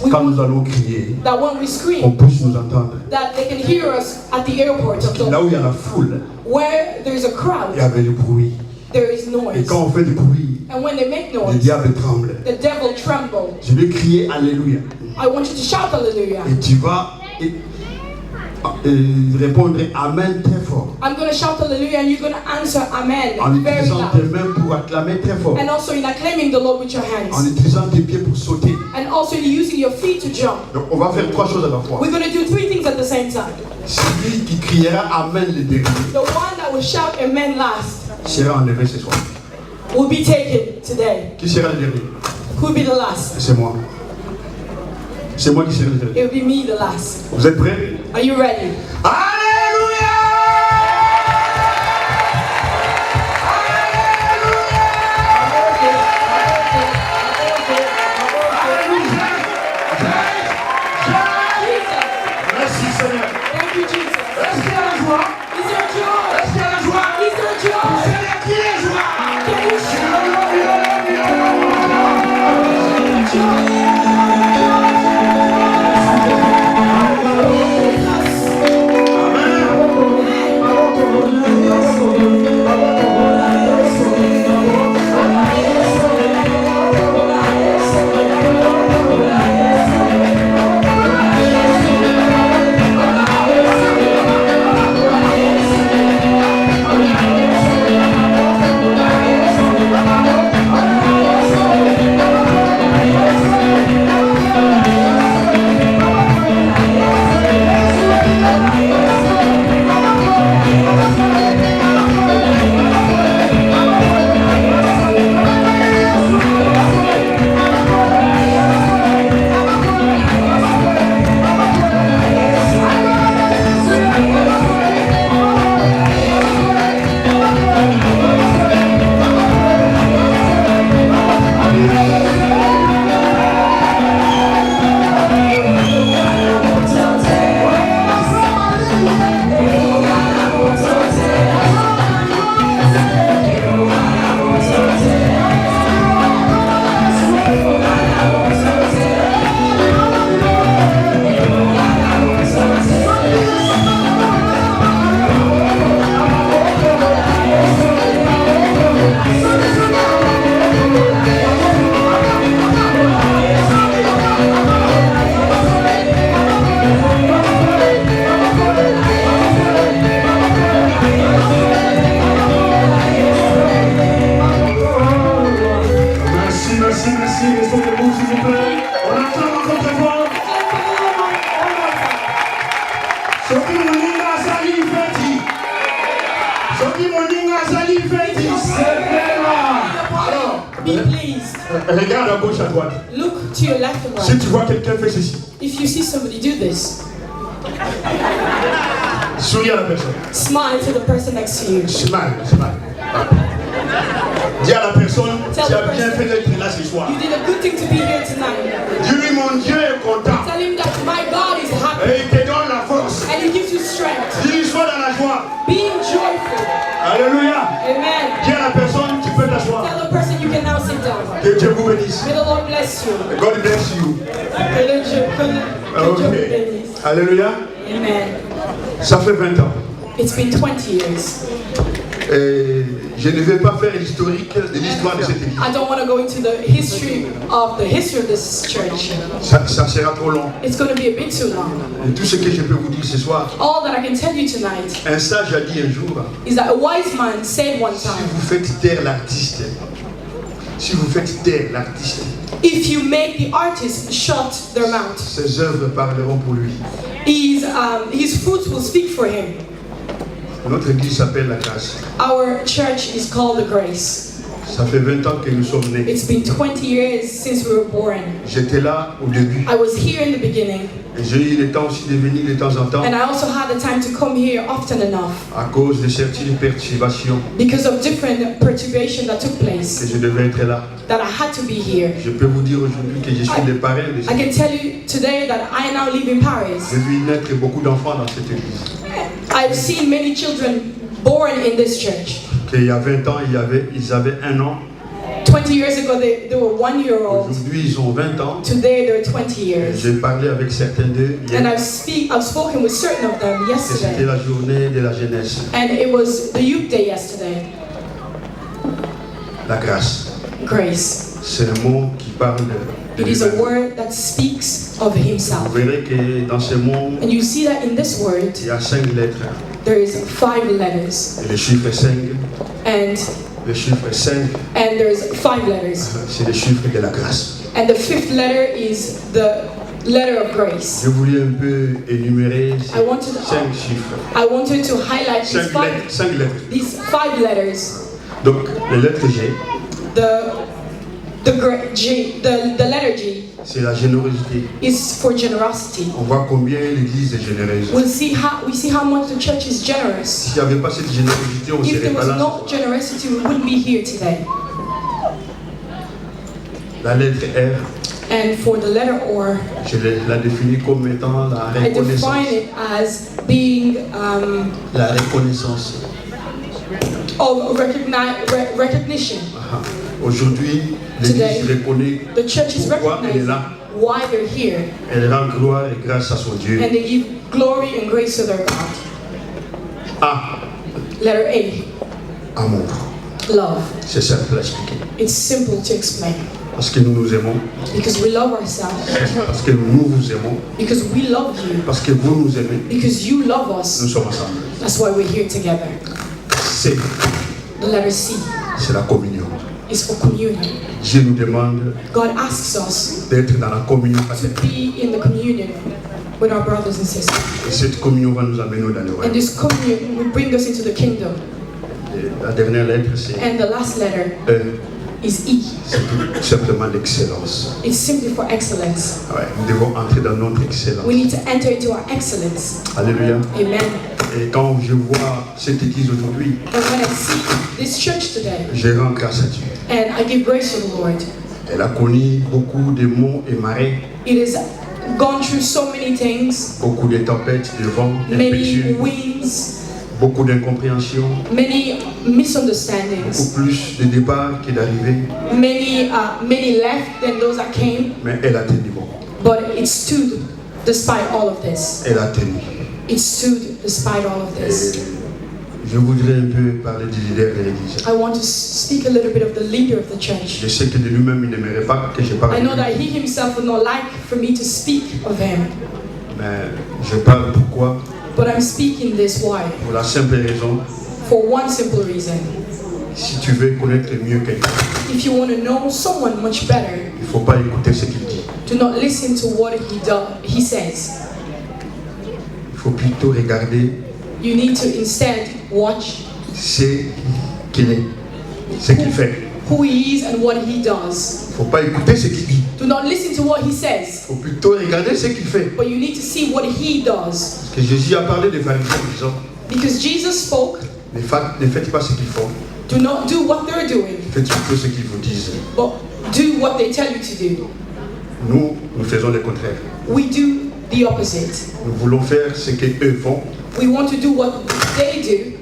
quand nous want allons crier, that when we on scream, puisse nous entendre. that they can hear us at the airport. Là où il y a la foule, Where there's a il y crowd, avait du bruit. there is Et noise. quand on fait du bruit, And when they make le noise, diable tremble. the devil trembles. Je vais crier Alléluia. I want you to shout hallelujah. Et tu vas répondre Amen très fort. I'm going to shout hallelujah and you're going to answer amen En very utilisant tes loud. mains pour acclamer très fort. And also in acclaiming the Lord with your En hands. utilisant tes pieds pour sauter. And also in using your feet to jump. Donc on va faire trois choses à la fois. We're going to do three things at the same time. Celui qui criera Amen le dernier The one that will shout amen last sera enlevé ce soir. will be taken today. Qui sera le dernier? Who will be the last? C'est moi. C'est moi qui serai le dernier. It will be me the last. Vous êtes prêts? Are you ready? Alléluia! Merci Seigneur. Thank you, Jesus. Est-ce qu'il y a la joie? Is there joy? Est-ce qu'il y a la joie? Is there joy? Seigneur, qui est joie? Can you shout? Be pleased. Regarde à gauche, à droite. Look to your left and Si right. tu vois quelqu'un faire ceci, If you see somebody do this, souris à la personne. smile to the person next to you. Smile, smile. Dis à la personne, tu as bien fait d'être là ce soir. You did a good thing to be here tonight. Dis-lui, mon Dieu est content. Tell him that my God is happy Et il te donne la force. and he gives you strength. Dis-lui, sois dans la joie. Being joyful. Alléluia. Amen. Dis à la personne, tu peux t'asseoir. Tell the person you can now sit down. Que Dieu vous bénisse. May the Lord bless you. God bless you. Que Dieu vous bénisse. Alléluia. Amen. Ça fait 20 ans. It's been 20 years. Et je ne vais pas faire l'historique de l'histoire de cette église. I don't want to go into the history of this church. Ça sera trop long. It's going to be a bit too long. Et tout ce que je peux vous dire ce soir, All that I can tell you tonight un sage a dit un jour, is that a wise man said one si time, vous faites taire l'artiste, if you make the artist shut their mouth, ses œuvres parleront pour lui. his fruits will speak for him. Notre église s'appelle la grâce. Our church is called the Grace. Ça fait 20 ans que nous sommes nés. It's been 20 years since we were born. J'étais là au début. I was here in the beginning, Et j'ai eu le temps aussi de venir de temps en temps and I also had the time to come here often enough à cause de certaines perturbations because of different perturbations that took que place, je devais être là. that I had to be here. Je peux vous dire aujourd'hui que je suis le parrain de I cette can tell you today that I now live in Paris. J'ai vu naître beaucoup d'enfants dans cette église. I've seen many children born in this church. Qu'il y a 20 ans, ils avaient 1 an. 20 years ago, they were 1 year old. Aujourd'hui, ils ont 20 ans. Today, they're 20 years. J'ai parlé avec certains d'eux And hier. I've spoken with certain of them Et c'était yesterday. la journée de la jeunesse. And it was the youth day yesterday. La grâce. Grace. C'est un mot qui parle de It is a lui-même. word that speaks of Vous himself. verrez que dans ce mot, And you see that in this word, il y a 5 lettres. there is 5 letters. Et le chiffre 5, And there's 5 letters. c'est le chiffre de la grâce. And the 5th letter is the letter of grace. Je voulais un peu énumérer ces I wanted- 5 chiffres. I wanted to highlight 5 lettres. these 5 letters. Donc, les lettres G, The letter G c'est la générosité. is for generosity. On voit combien l'église est généreuse. We see how much the church is generous. S'il n'y avait pas cette générosité, on ne If serait there pas was là. no generosity, we wouldn't be here today. La lettre R, And for the letter or, je la définis comme étant la I reconnaissance. define it as being La reconnaissance. of recognition. Aujourd'hui, Today, l'église reconnaît The church is pourquoi elle est recognizing là. why they're here, Elle rend gloire et grâce à son Dieu. and they give glory and grace to their God. A, Letter A, amour. love. C'est simple à expliquer. It's simple to explain. Parce que nous nous aimons, Because we love ourselves. parce que nous vous aimons, Because we love you. parce que vous nous aimez, Because you love nous us. sommes ensemble. That's why we're here together. C, The letter C c'est la communion. is for communion. Dieu nous demande God asks us d'être dans la communion to fraternelle. be in the communion with our brothers and sisters. Et cette communion va nous amener dans le And royaume. this communion will bring us into the kingdom. Et la dernière lettre, c'est And the last letter E. is E. C'est tout simplement l'excellence. It's simply for excellence. Ouais, nous devons entrer dans notre excellence. We need to enter into our excellence. Alléluia. Amen. Et quand je vois cette église aujourd'hui, And when I see this church today, je rends grâce à Dieu. and I give grace to the Lord, Elle a connu beaucoup de monts et marais, it has gone through so many things, beaucoup de tempêtes, de vents many impétueux, winds, beaucoup d'incompréhension, many misunderstandings, beaucoup plus de départs que d'arrivées, many left than those that came, mais elle a tenu bon. but it stood despite all of this. Elle a tenu. It stood despite all of Et this. je voudrais un peu parler du leader de l'église. I want to speak a little bit of the leader of the church. Je sais que de lui-même, il n'aimerait pas que je parle I de know lui. that he himself would not like for me to speak of him, Mais je parle pourquoi? but I'm speaking this why? Pour la simple raison, For one simple reason. si tu veux connaître mieux quelqu'un, If you want to know someone much better, il ne faut pas écouter ce qu'il dit. do not listen to what he says. Il faut plutôt regarder You need to instead watch ce qu'il est, ce qu'il fait. who he is and what he does. Il ne faut pas écouter ce qu'il dit. Do not listen to what he says, Il faut plutôt regarder ce qu'il fait. but you need to see what he does. Parce que Jésus a parlé des pharisiens en disant, Because Jesus spoke, ne faites pas ce qu'ils font, do not do what they're doing, faites plutôt ce qu'ils vous disent. but do what they tell you to do. Nous faisons le contraire. We do the opposite. Nous voulons faire ce qu'eux font. We want to do what they do.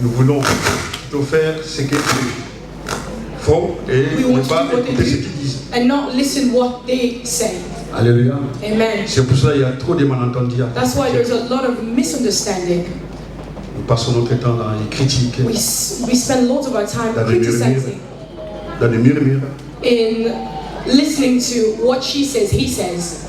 Nous voulons plutôt faire ce qu'eux font et We ne want to pas do what they écouter ce do qu'ils disent. and not listen what they say. Alléluia. Amen. C'est pour ça qu'il y a trop de malentendus. That's why there's a lot of misunderstanding. Nous passons notre temps dans les critiques, We spend lots of our time dans les murmures, criticizing, dans les murmures. in listening to what she says, he says.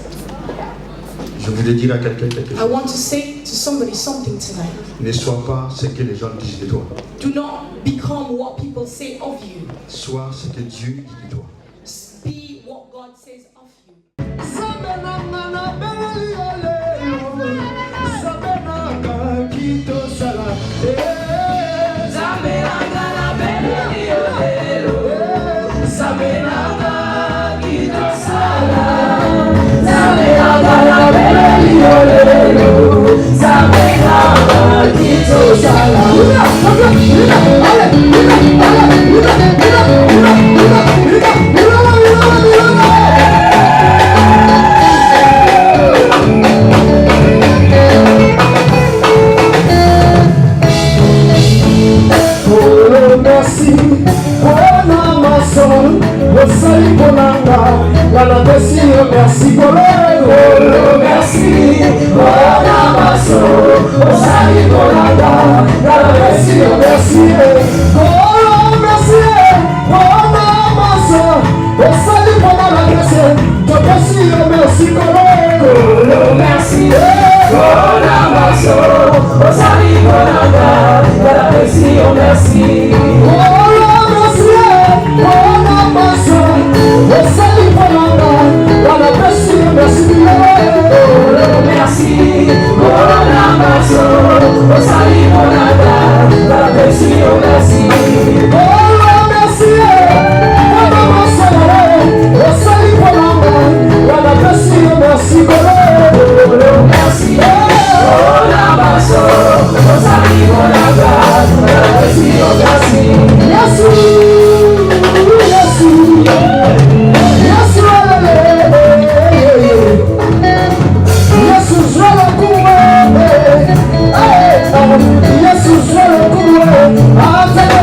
Je voulais dire à quelqu'un quelque I chose. want to say to somebody something tonight. Ne sois pas ce que les gens disent de toi. Do not become what people say of you. Sois ce que Dieu dit de toi. Be what God says of you. Merci pour le merci, oh Namaso, oh Sali Bolanda, merci, merci, oh merci, oh Namaso, oh Sali Bolanda, merci, merci, oh merci, oh Namaso, oh Sali Bolanda, merci, merci, oh merci, oh Namaso, oh Sali Bolanda. Merci, merci, oh Namaso, oh Sali Bolanda, merci, merci, oh merci, oh Namaso, oh Sali Bolanda, merci, merci, merci, oh Namaso, oh Sali Bolanda, merci, merci, Jesus,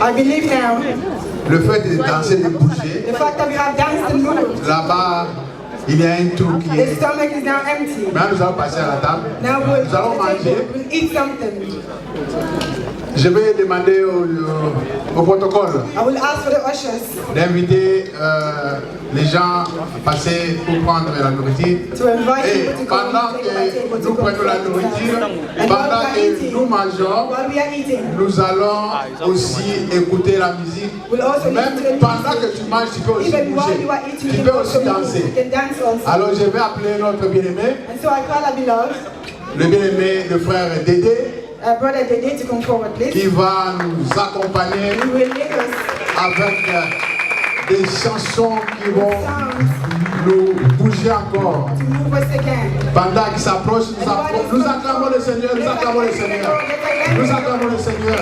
I believe now le fait de danser, de bouger, the fact that we have danced and moved, là-bas, il y a un trou qui the est... stomach is now empty. Maintenant, nous allons passer à la table. Now we'll, Nous allons manger. we'll eat something. Je vais demander au protocole I will ask for the ushers d'inviter les gens à passer pour prendre la nourriture. to invite Et people to come pendant and take my table que to nous go prenons la and nourriture, and pendant while we are que eating, nous mangeons, while we are eating, nous allons aussi écouter la musique. we'll also listen to the Même pendant que music. tu manges, tu peux aussi Even while bouger. you are eating, Tu you peux can aussi also move. danser. You can dance also. Alors je vais appeler notre bien-aimé, And so I call our beloved, le bien-aimé, le frère Dédé, brother Dede, to come forward, please. qui va nous accompagner He will lead us avec des chansons qui vont sounds nous bouger encore. to move us again. Pendant qu'il s'approche, nous acclamons le Seigneur, nous acclamons le Seigneur. Nous acclamons le Seigneur.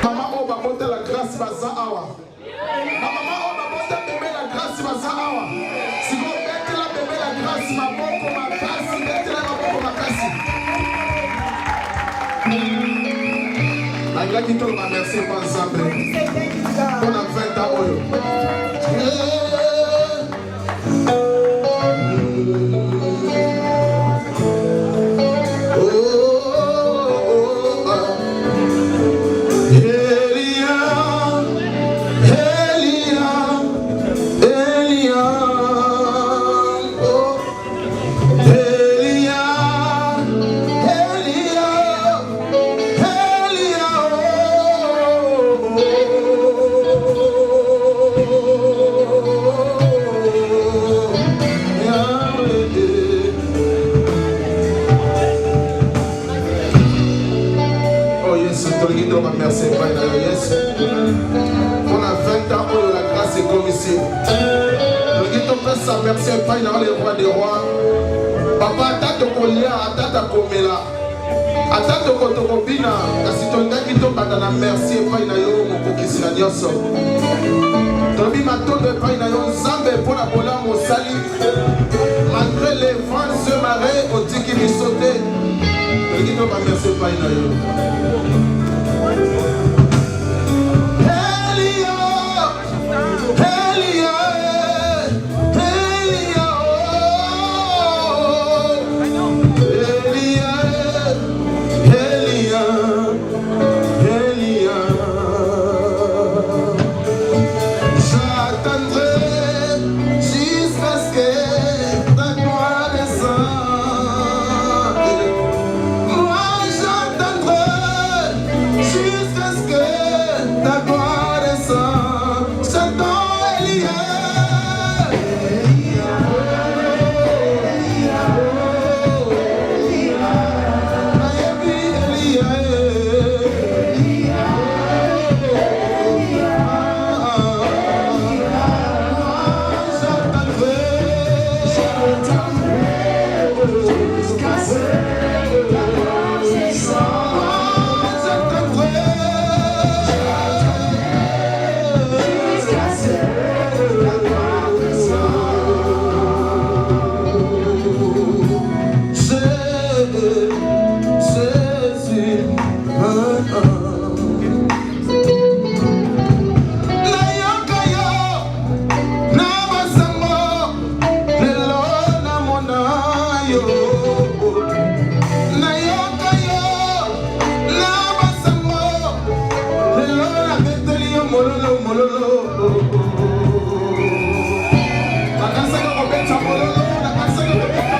Maman, on va porter la grâce baza awa. Maman, on va porter bébé la grâce baza awa. Si vous mettez la bébé la grâce, ma boko ma grâce, mettez la boko ma grâce. Malgré qu'il te remercie pour ensemble. On a 20 ans. Merci, Père. Yes. On a 20 ans où la grâce est comme ici. Le guiton peut sa merci, Père, dans les rois des rois. Papa, tata kolia, tata komela. Atata kotokobina, kasi tondaki to batana merci, Père, na yo mokokisi na nyoso. Tobi matondo, Père, na yo nzambe pona bola mosali. Malgré les vents se marrer, on dit qu'il est sauté. Le guiton va merci, Père, na yo. Elia, Elia, yo nayoka yo na basango lelo nabeteli yo mololo mololo nakasaka kobeta mololo nakasaka kobeta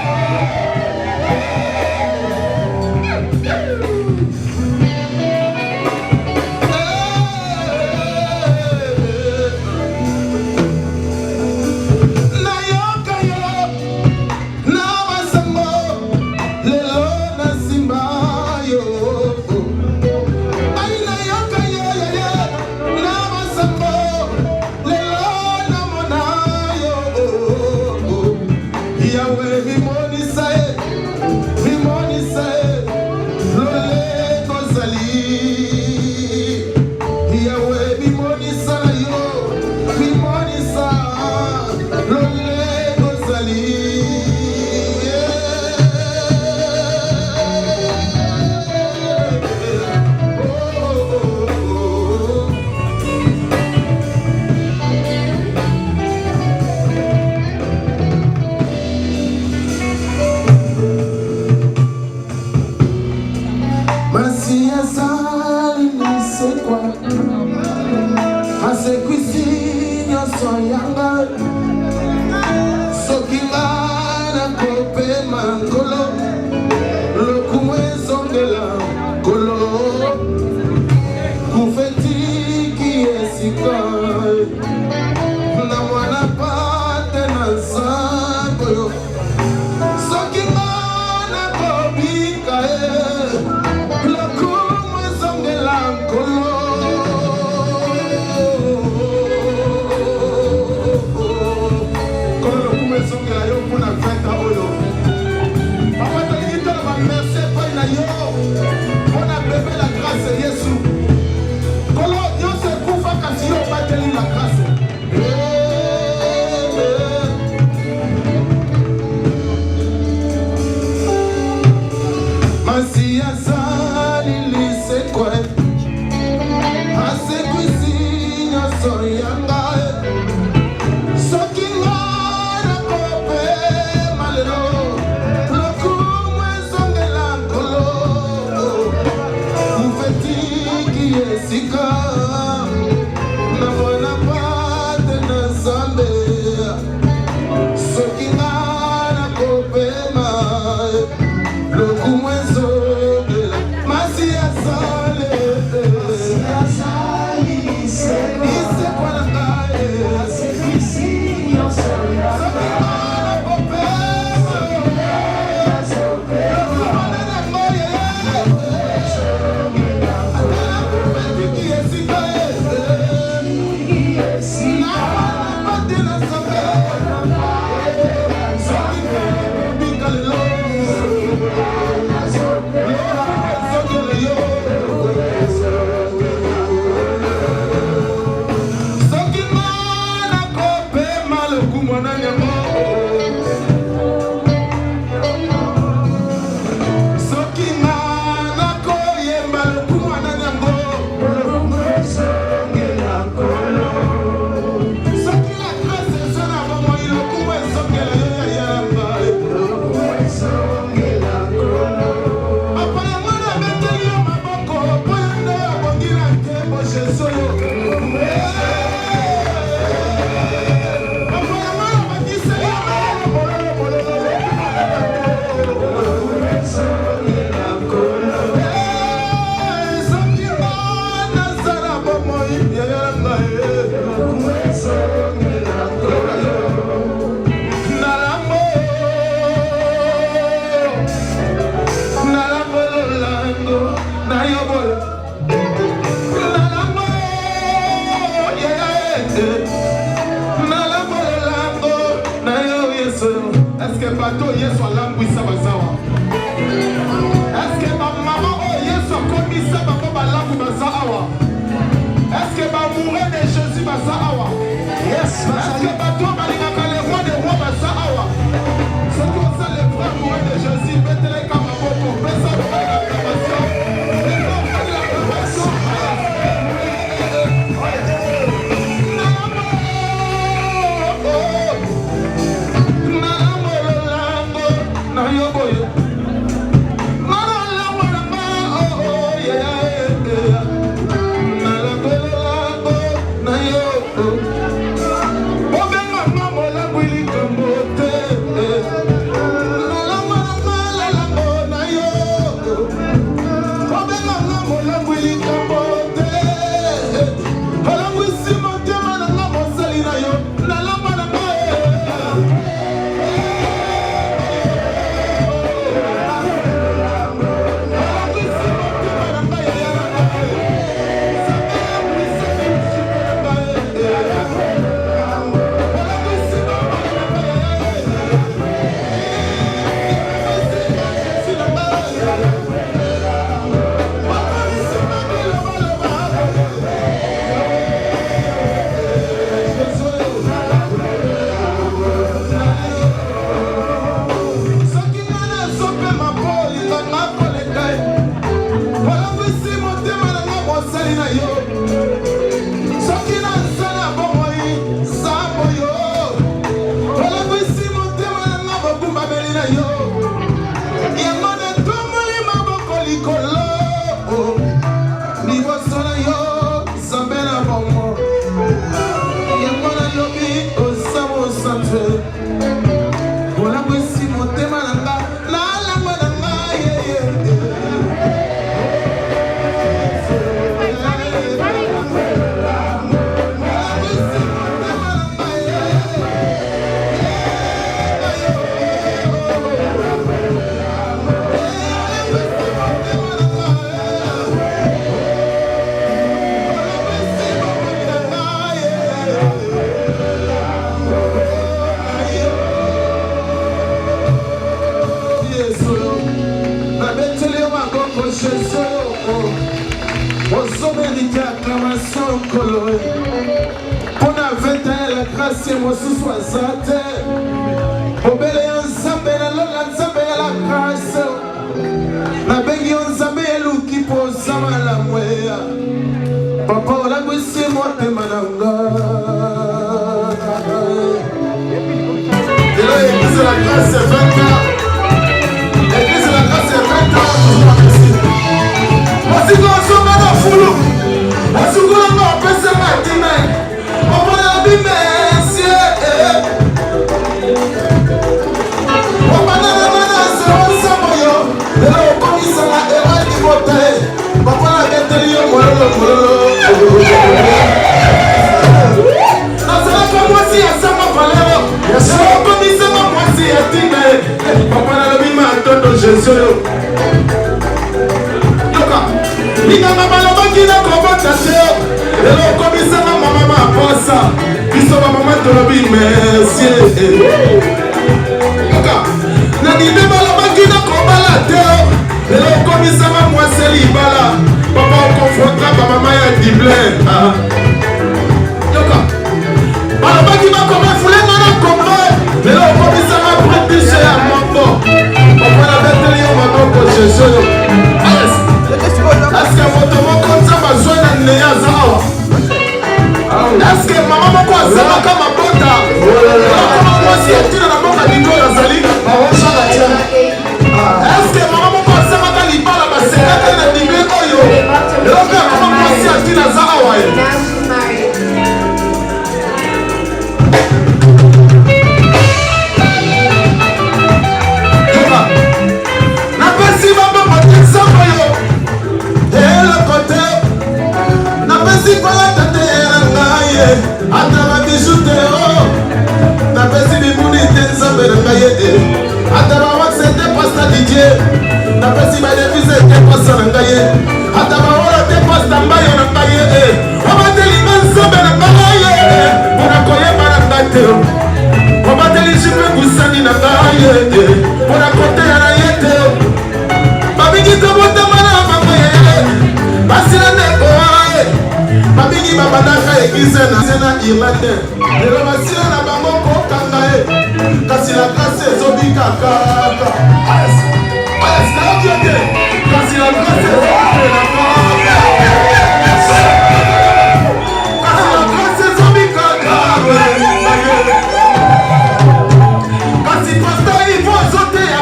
Kasi pastor hivyo zote ya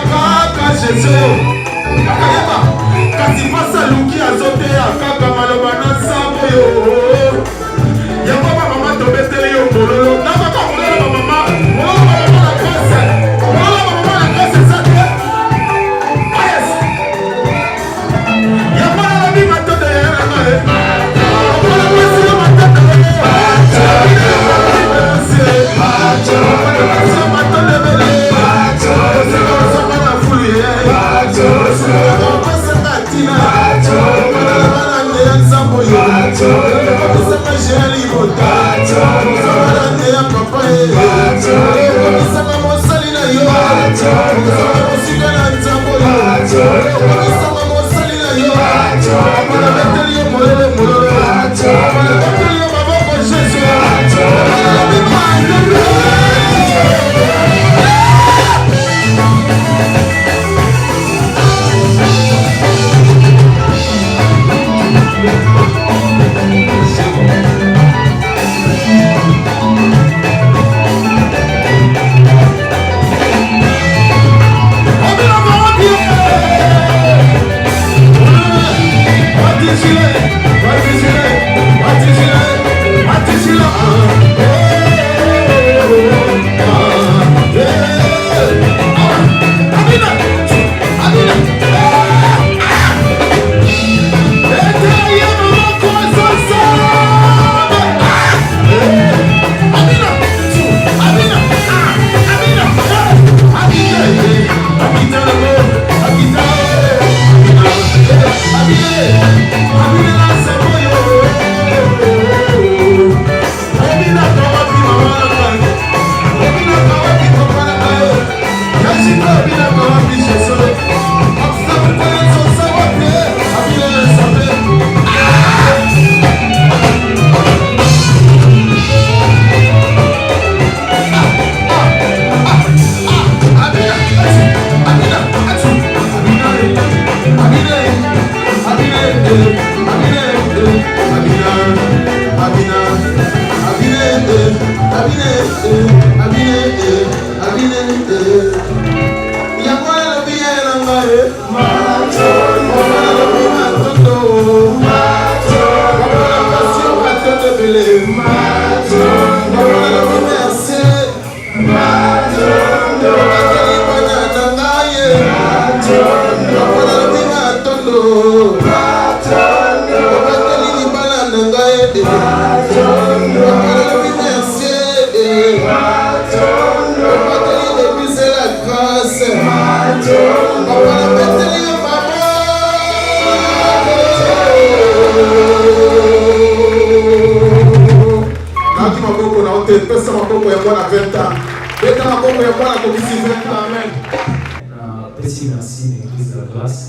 Merci l'Église de la grâce.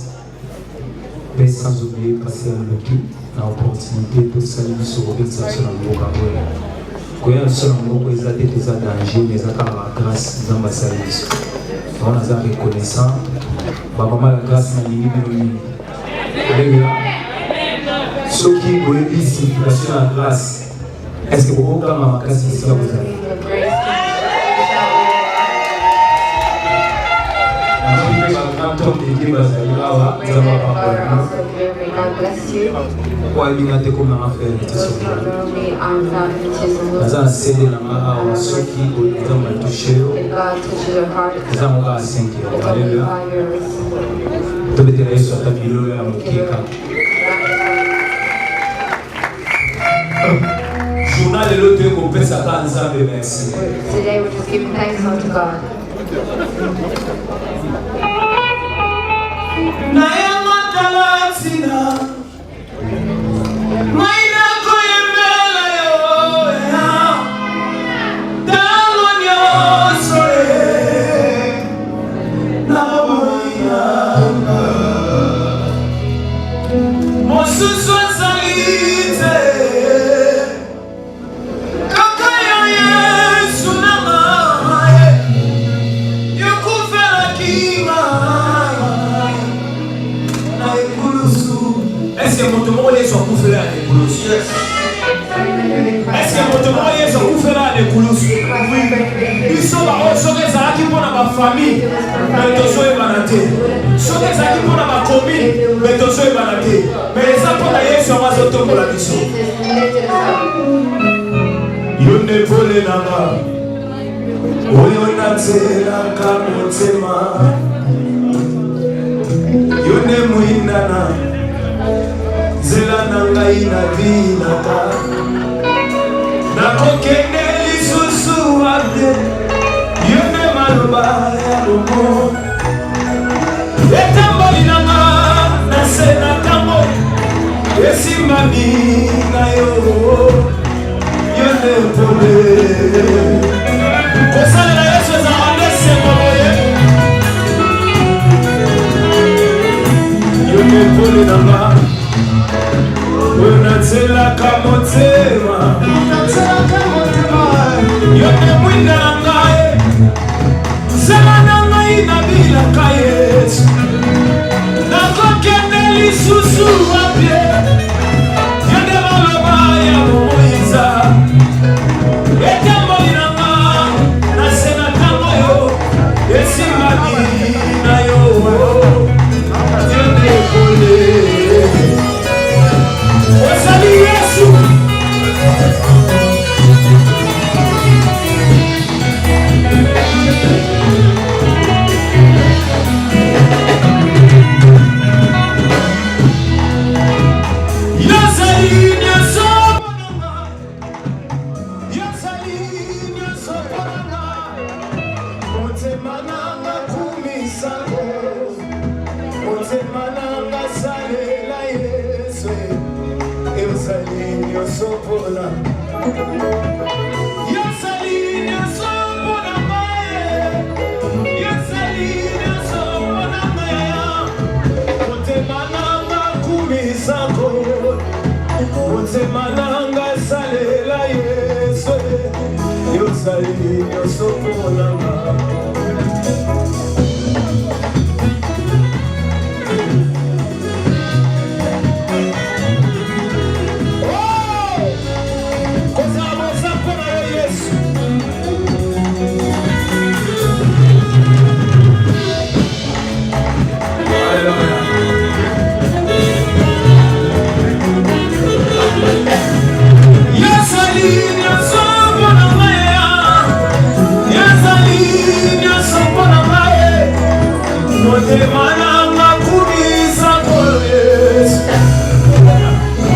Mais sans oublier passer à l'autre, l'opportunité de saluer sur Robert Samson en Bogaboy. Quand il y a un seul mot qui est danger, mais il y a la grâce dans ma service. On a reconnaissant, maman la grâce n'a ni ni. Alléluia. Ceux qui ont eu signification à la grâce, est-ce que vous avez ma grâce ici à vous avez? Today we're just giving thanks unto God. Est-ce que mon moyen soit couvert à l'écoulos? Est-ce que mon moyen soit couvert à l'écoulos? Ils sont là, ils sont là qui pour ma famille, mais ils sont émanés. Ils sont là qui pour ma commune, mais ils sont émanés. Mais les apôtres d'ailleurs sont pas autant pour la mission. Yo ne volé là-bas. Oyo na tela kamotema. Yo ne muinana. Zela nangai na vinaka nakokende lisusu abe yone maloba ya lomo etamboli nanga nasena tango esimami na yo yone pole kosalela yesu ezalaka semoloye yone pole nanga unatela kamotema yote mwina nangae zela nangai na bila kayesu nakokende lisusu wapye yonde maloba ya Moiza etamboli nanga nasena tango yo esimami na yo yonde pole Osali Yesu Yo motema nanga kumisa kolo Yesu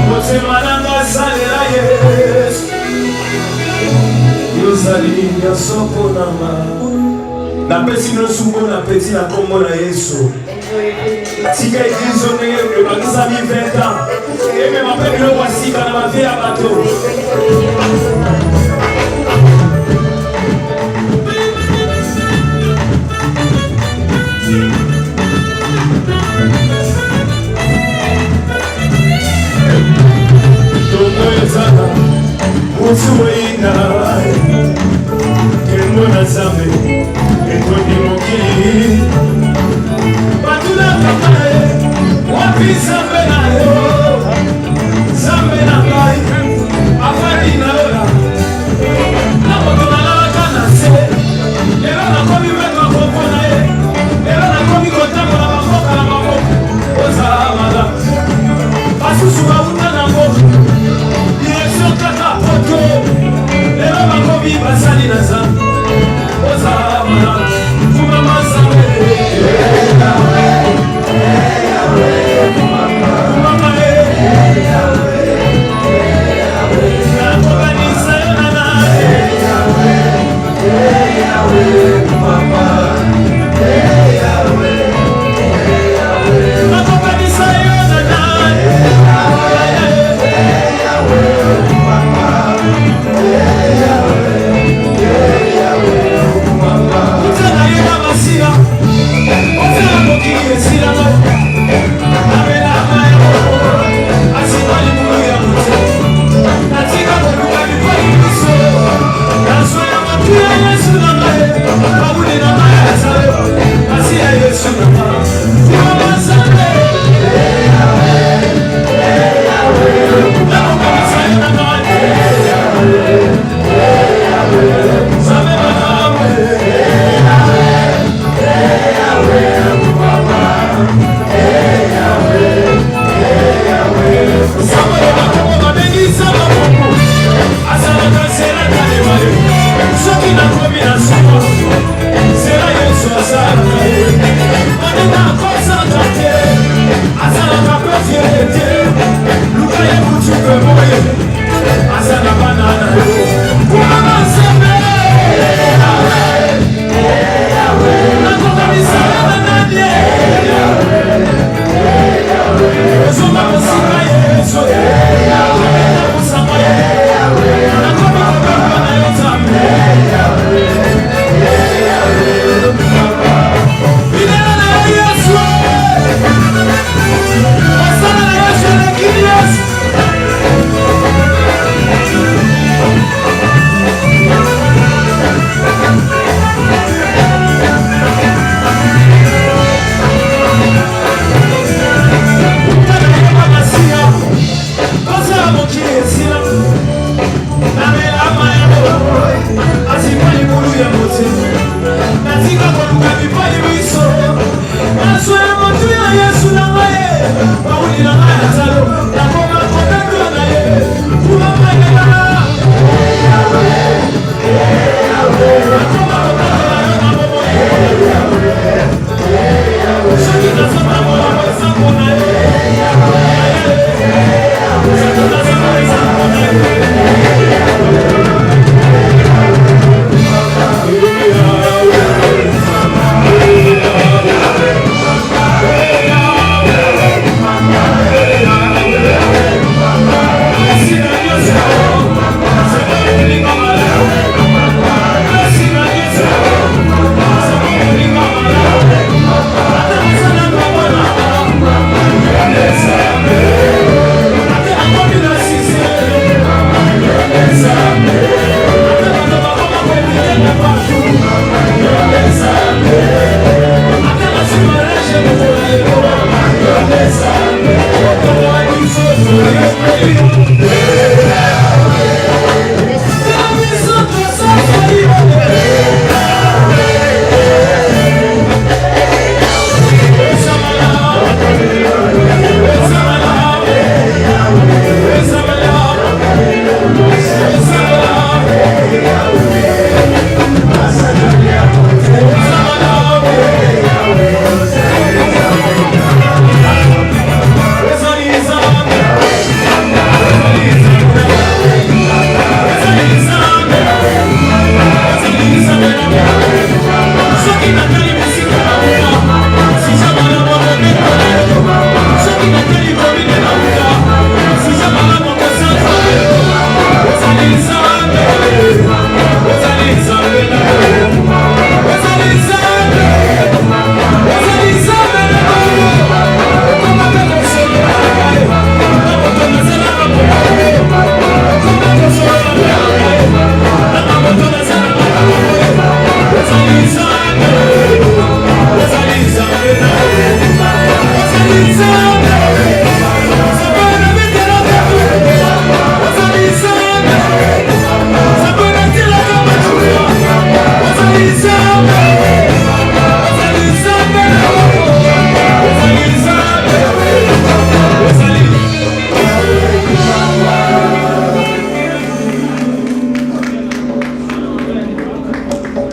motema nanga salela Yesu yozali ya soko nanga napesi nosungo na peti na kombo na Yesu tika eglize ndenge ebakisa mi 20 ans eme mape biloko asika na bavie ya bato Tomoezana utuweina kemona zambe etoni mokili batuna kamae wapi zambe nayo zambe na ngai afadi na lola nakotonalaka na se lelo nakomi wetwa koko na ye lelo nakomi kotambola bamoka na maboko ozala mala basusu bauta na mboka direction kaka poto lelo bakomi basali na zambe ozala mala kumama zambe Será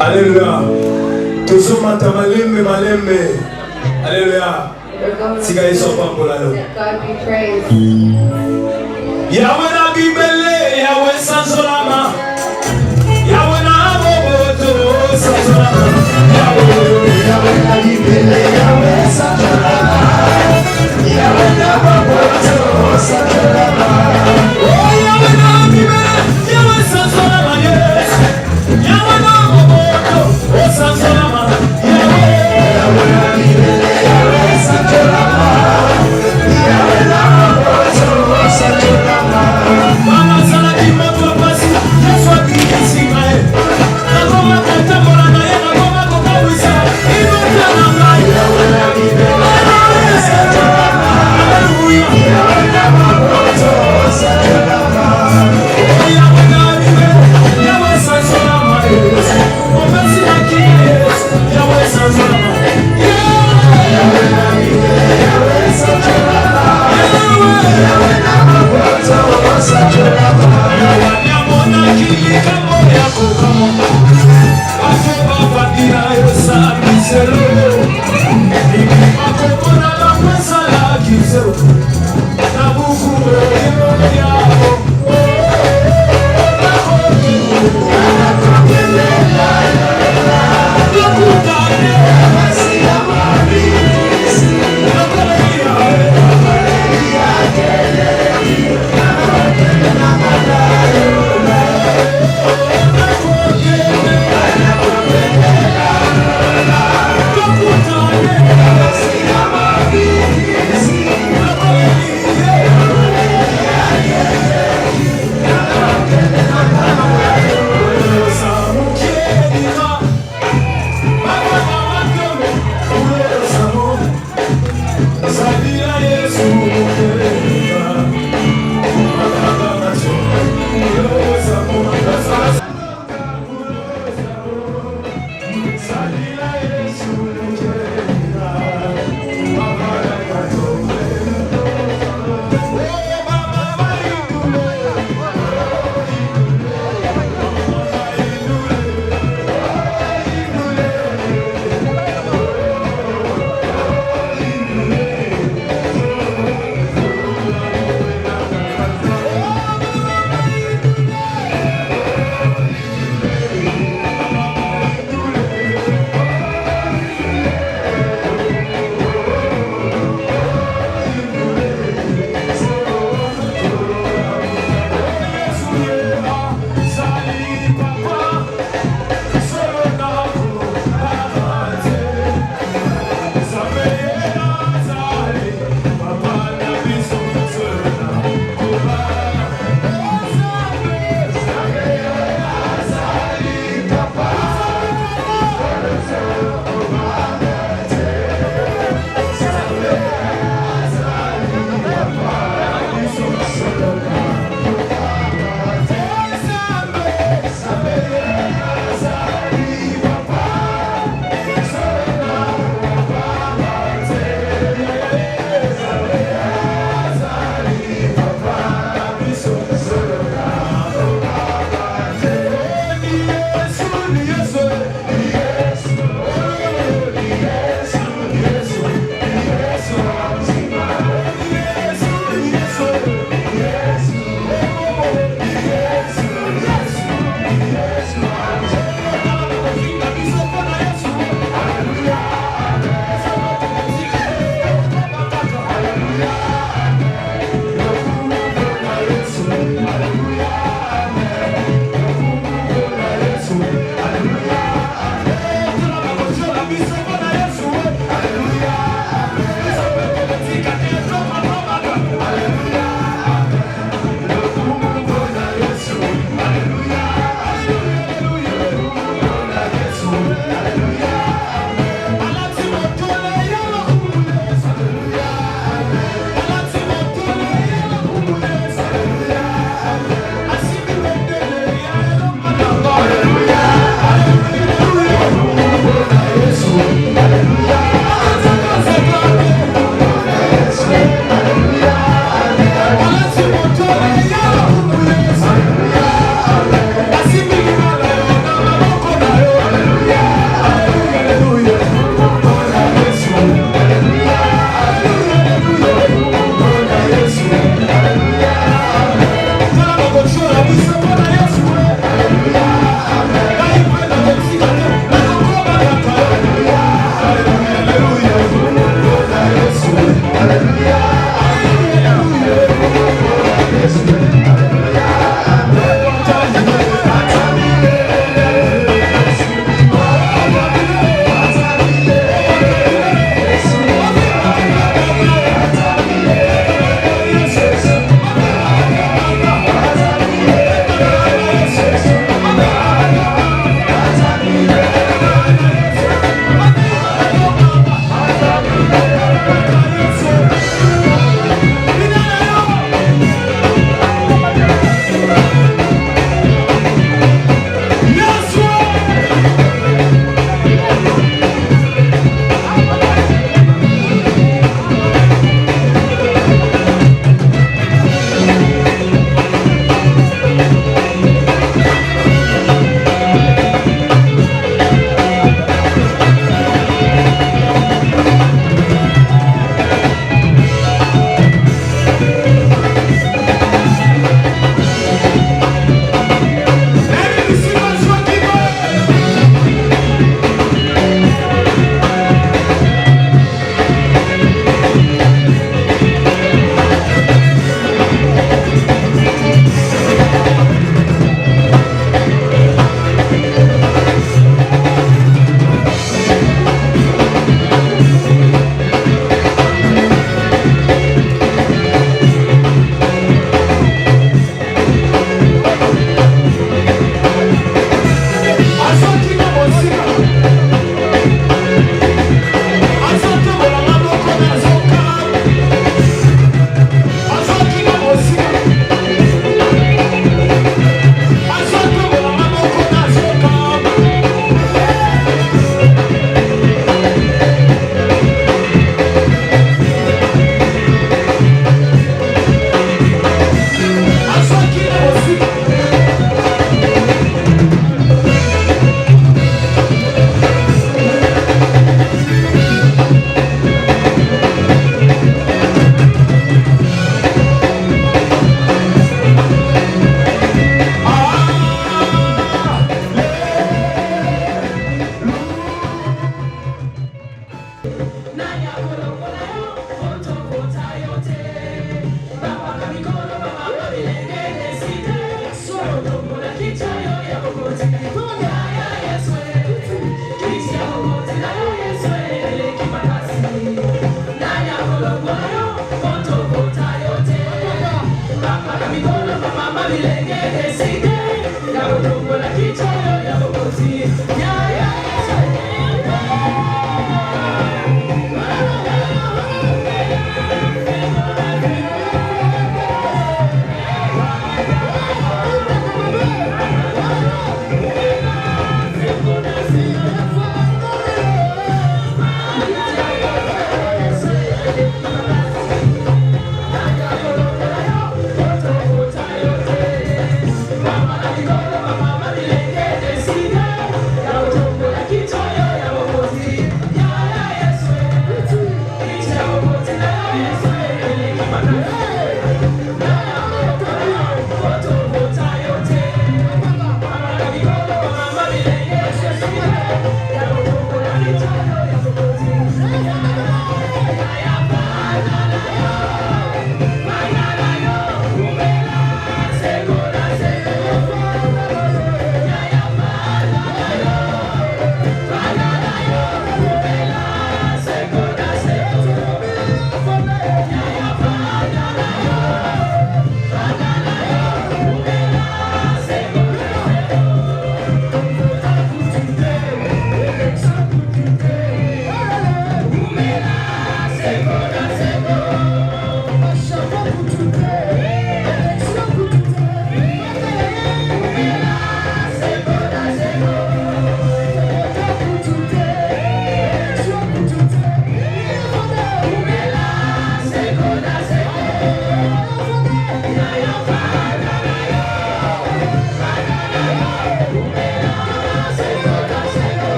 Alléluia. Tozomata malembe malembe. Alléluia. Tika yeso pambola yo. God be praised. Yahweh na bibele, Yahweh sansolama. Yahweh na boboto sansolama. Yahweh na bibele, Yahweh sansolama. Yahweh na boboto sansolama. Oh, Yahweh na bibele, Yahweh sansolama. Yes. Yahweh na boboto sansolama. Yahweh na bibele, Yahweh sansolama. Yahweh na boboto sansolama. Mama sana kimoto pasi, Yesu akisika. Na koma kutamora na yeye na koma kukawisa. Inote na ngai. Yahweh na bibele, Yahweh sansolama. Hallelujah. Yahweh na boboto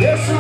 Yes,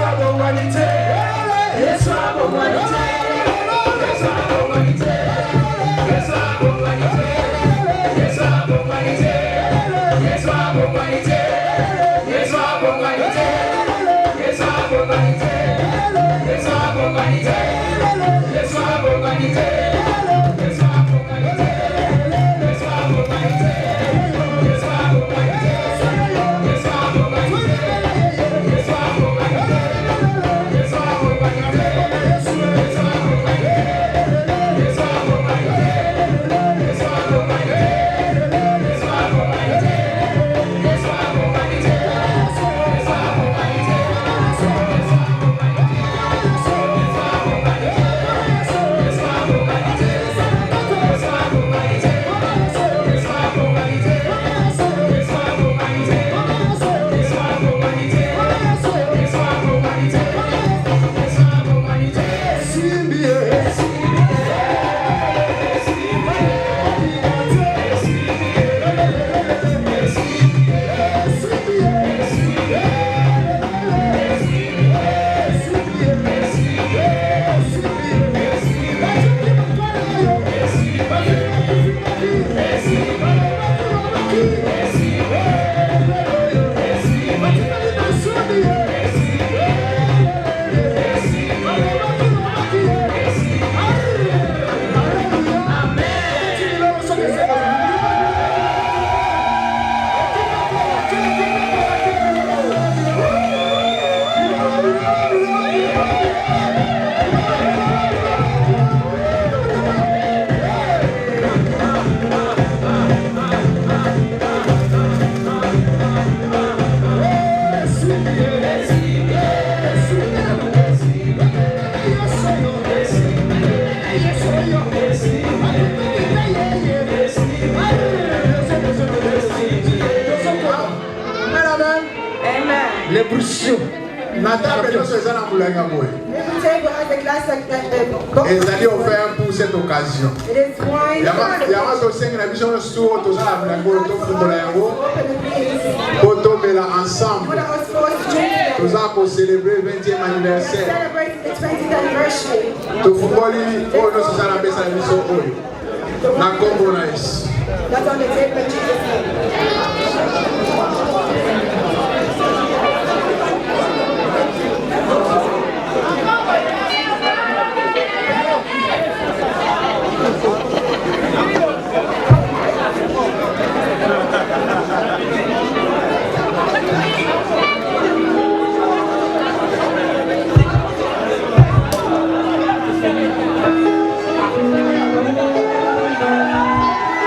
you. Nata Benos est à Moulanga Boy. Every table has a glass like that. Et ils allaient offert pour cette occasion. It is wine. Yama so sing na vision sur to ça la Moulanga to fumola yango. Open the place. Poto mela ensemble. What I was supposed to drink. Tout ça pour célébrer 20e anniversaire. Celebrating the 20th anniversary. To fumoli oh no so ça la besa la vision oyo. Na combo nice. That's on the table that Jesus had.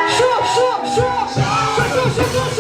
Show, show, show, show, show, show, show.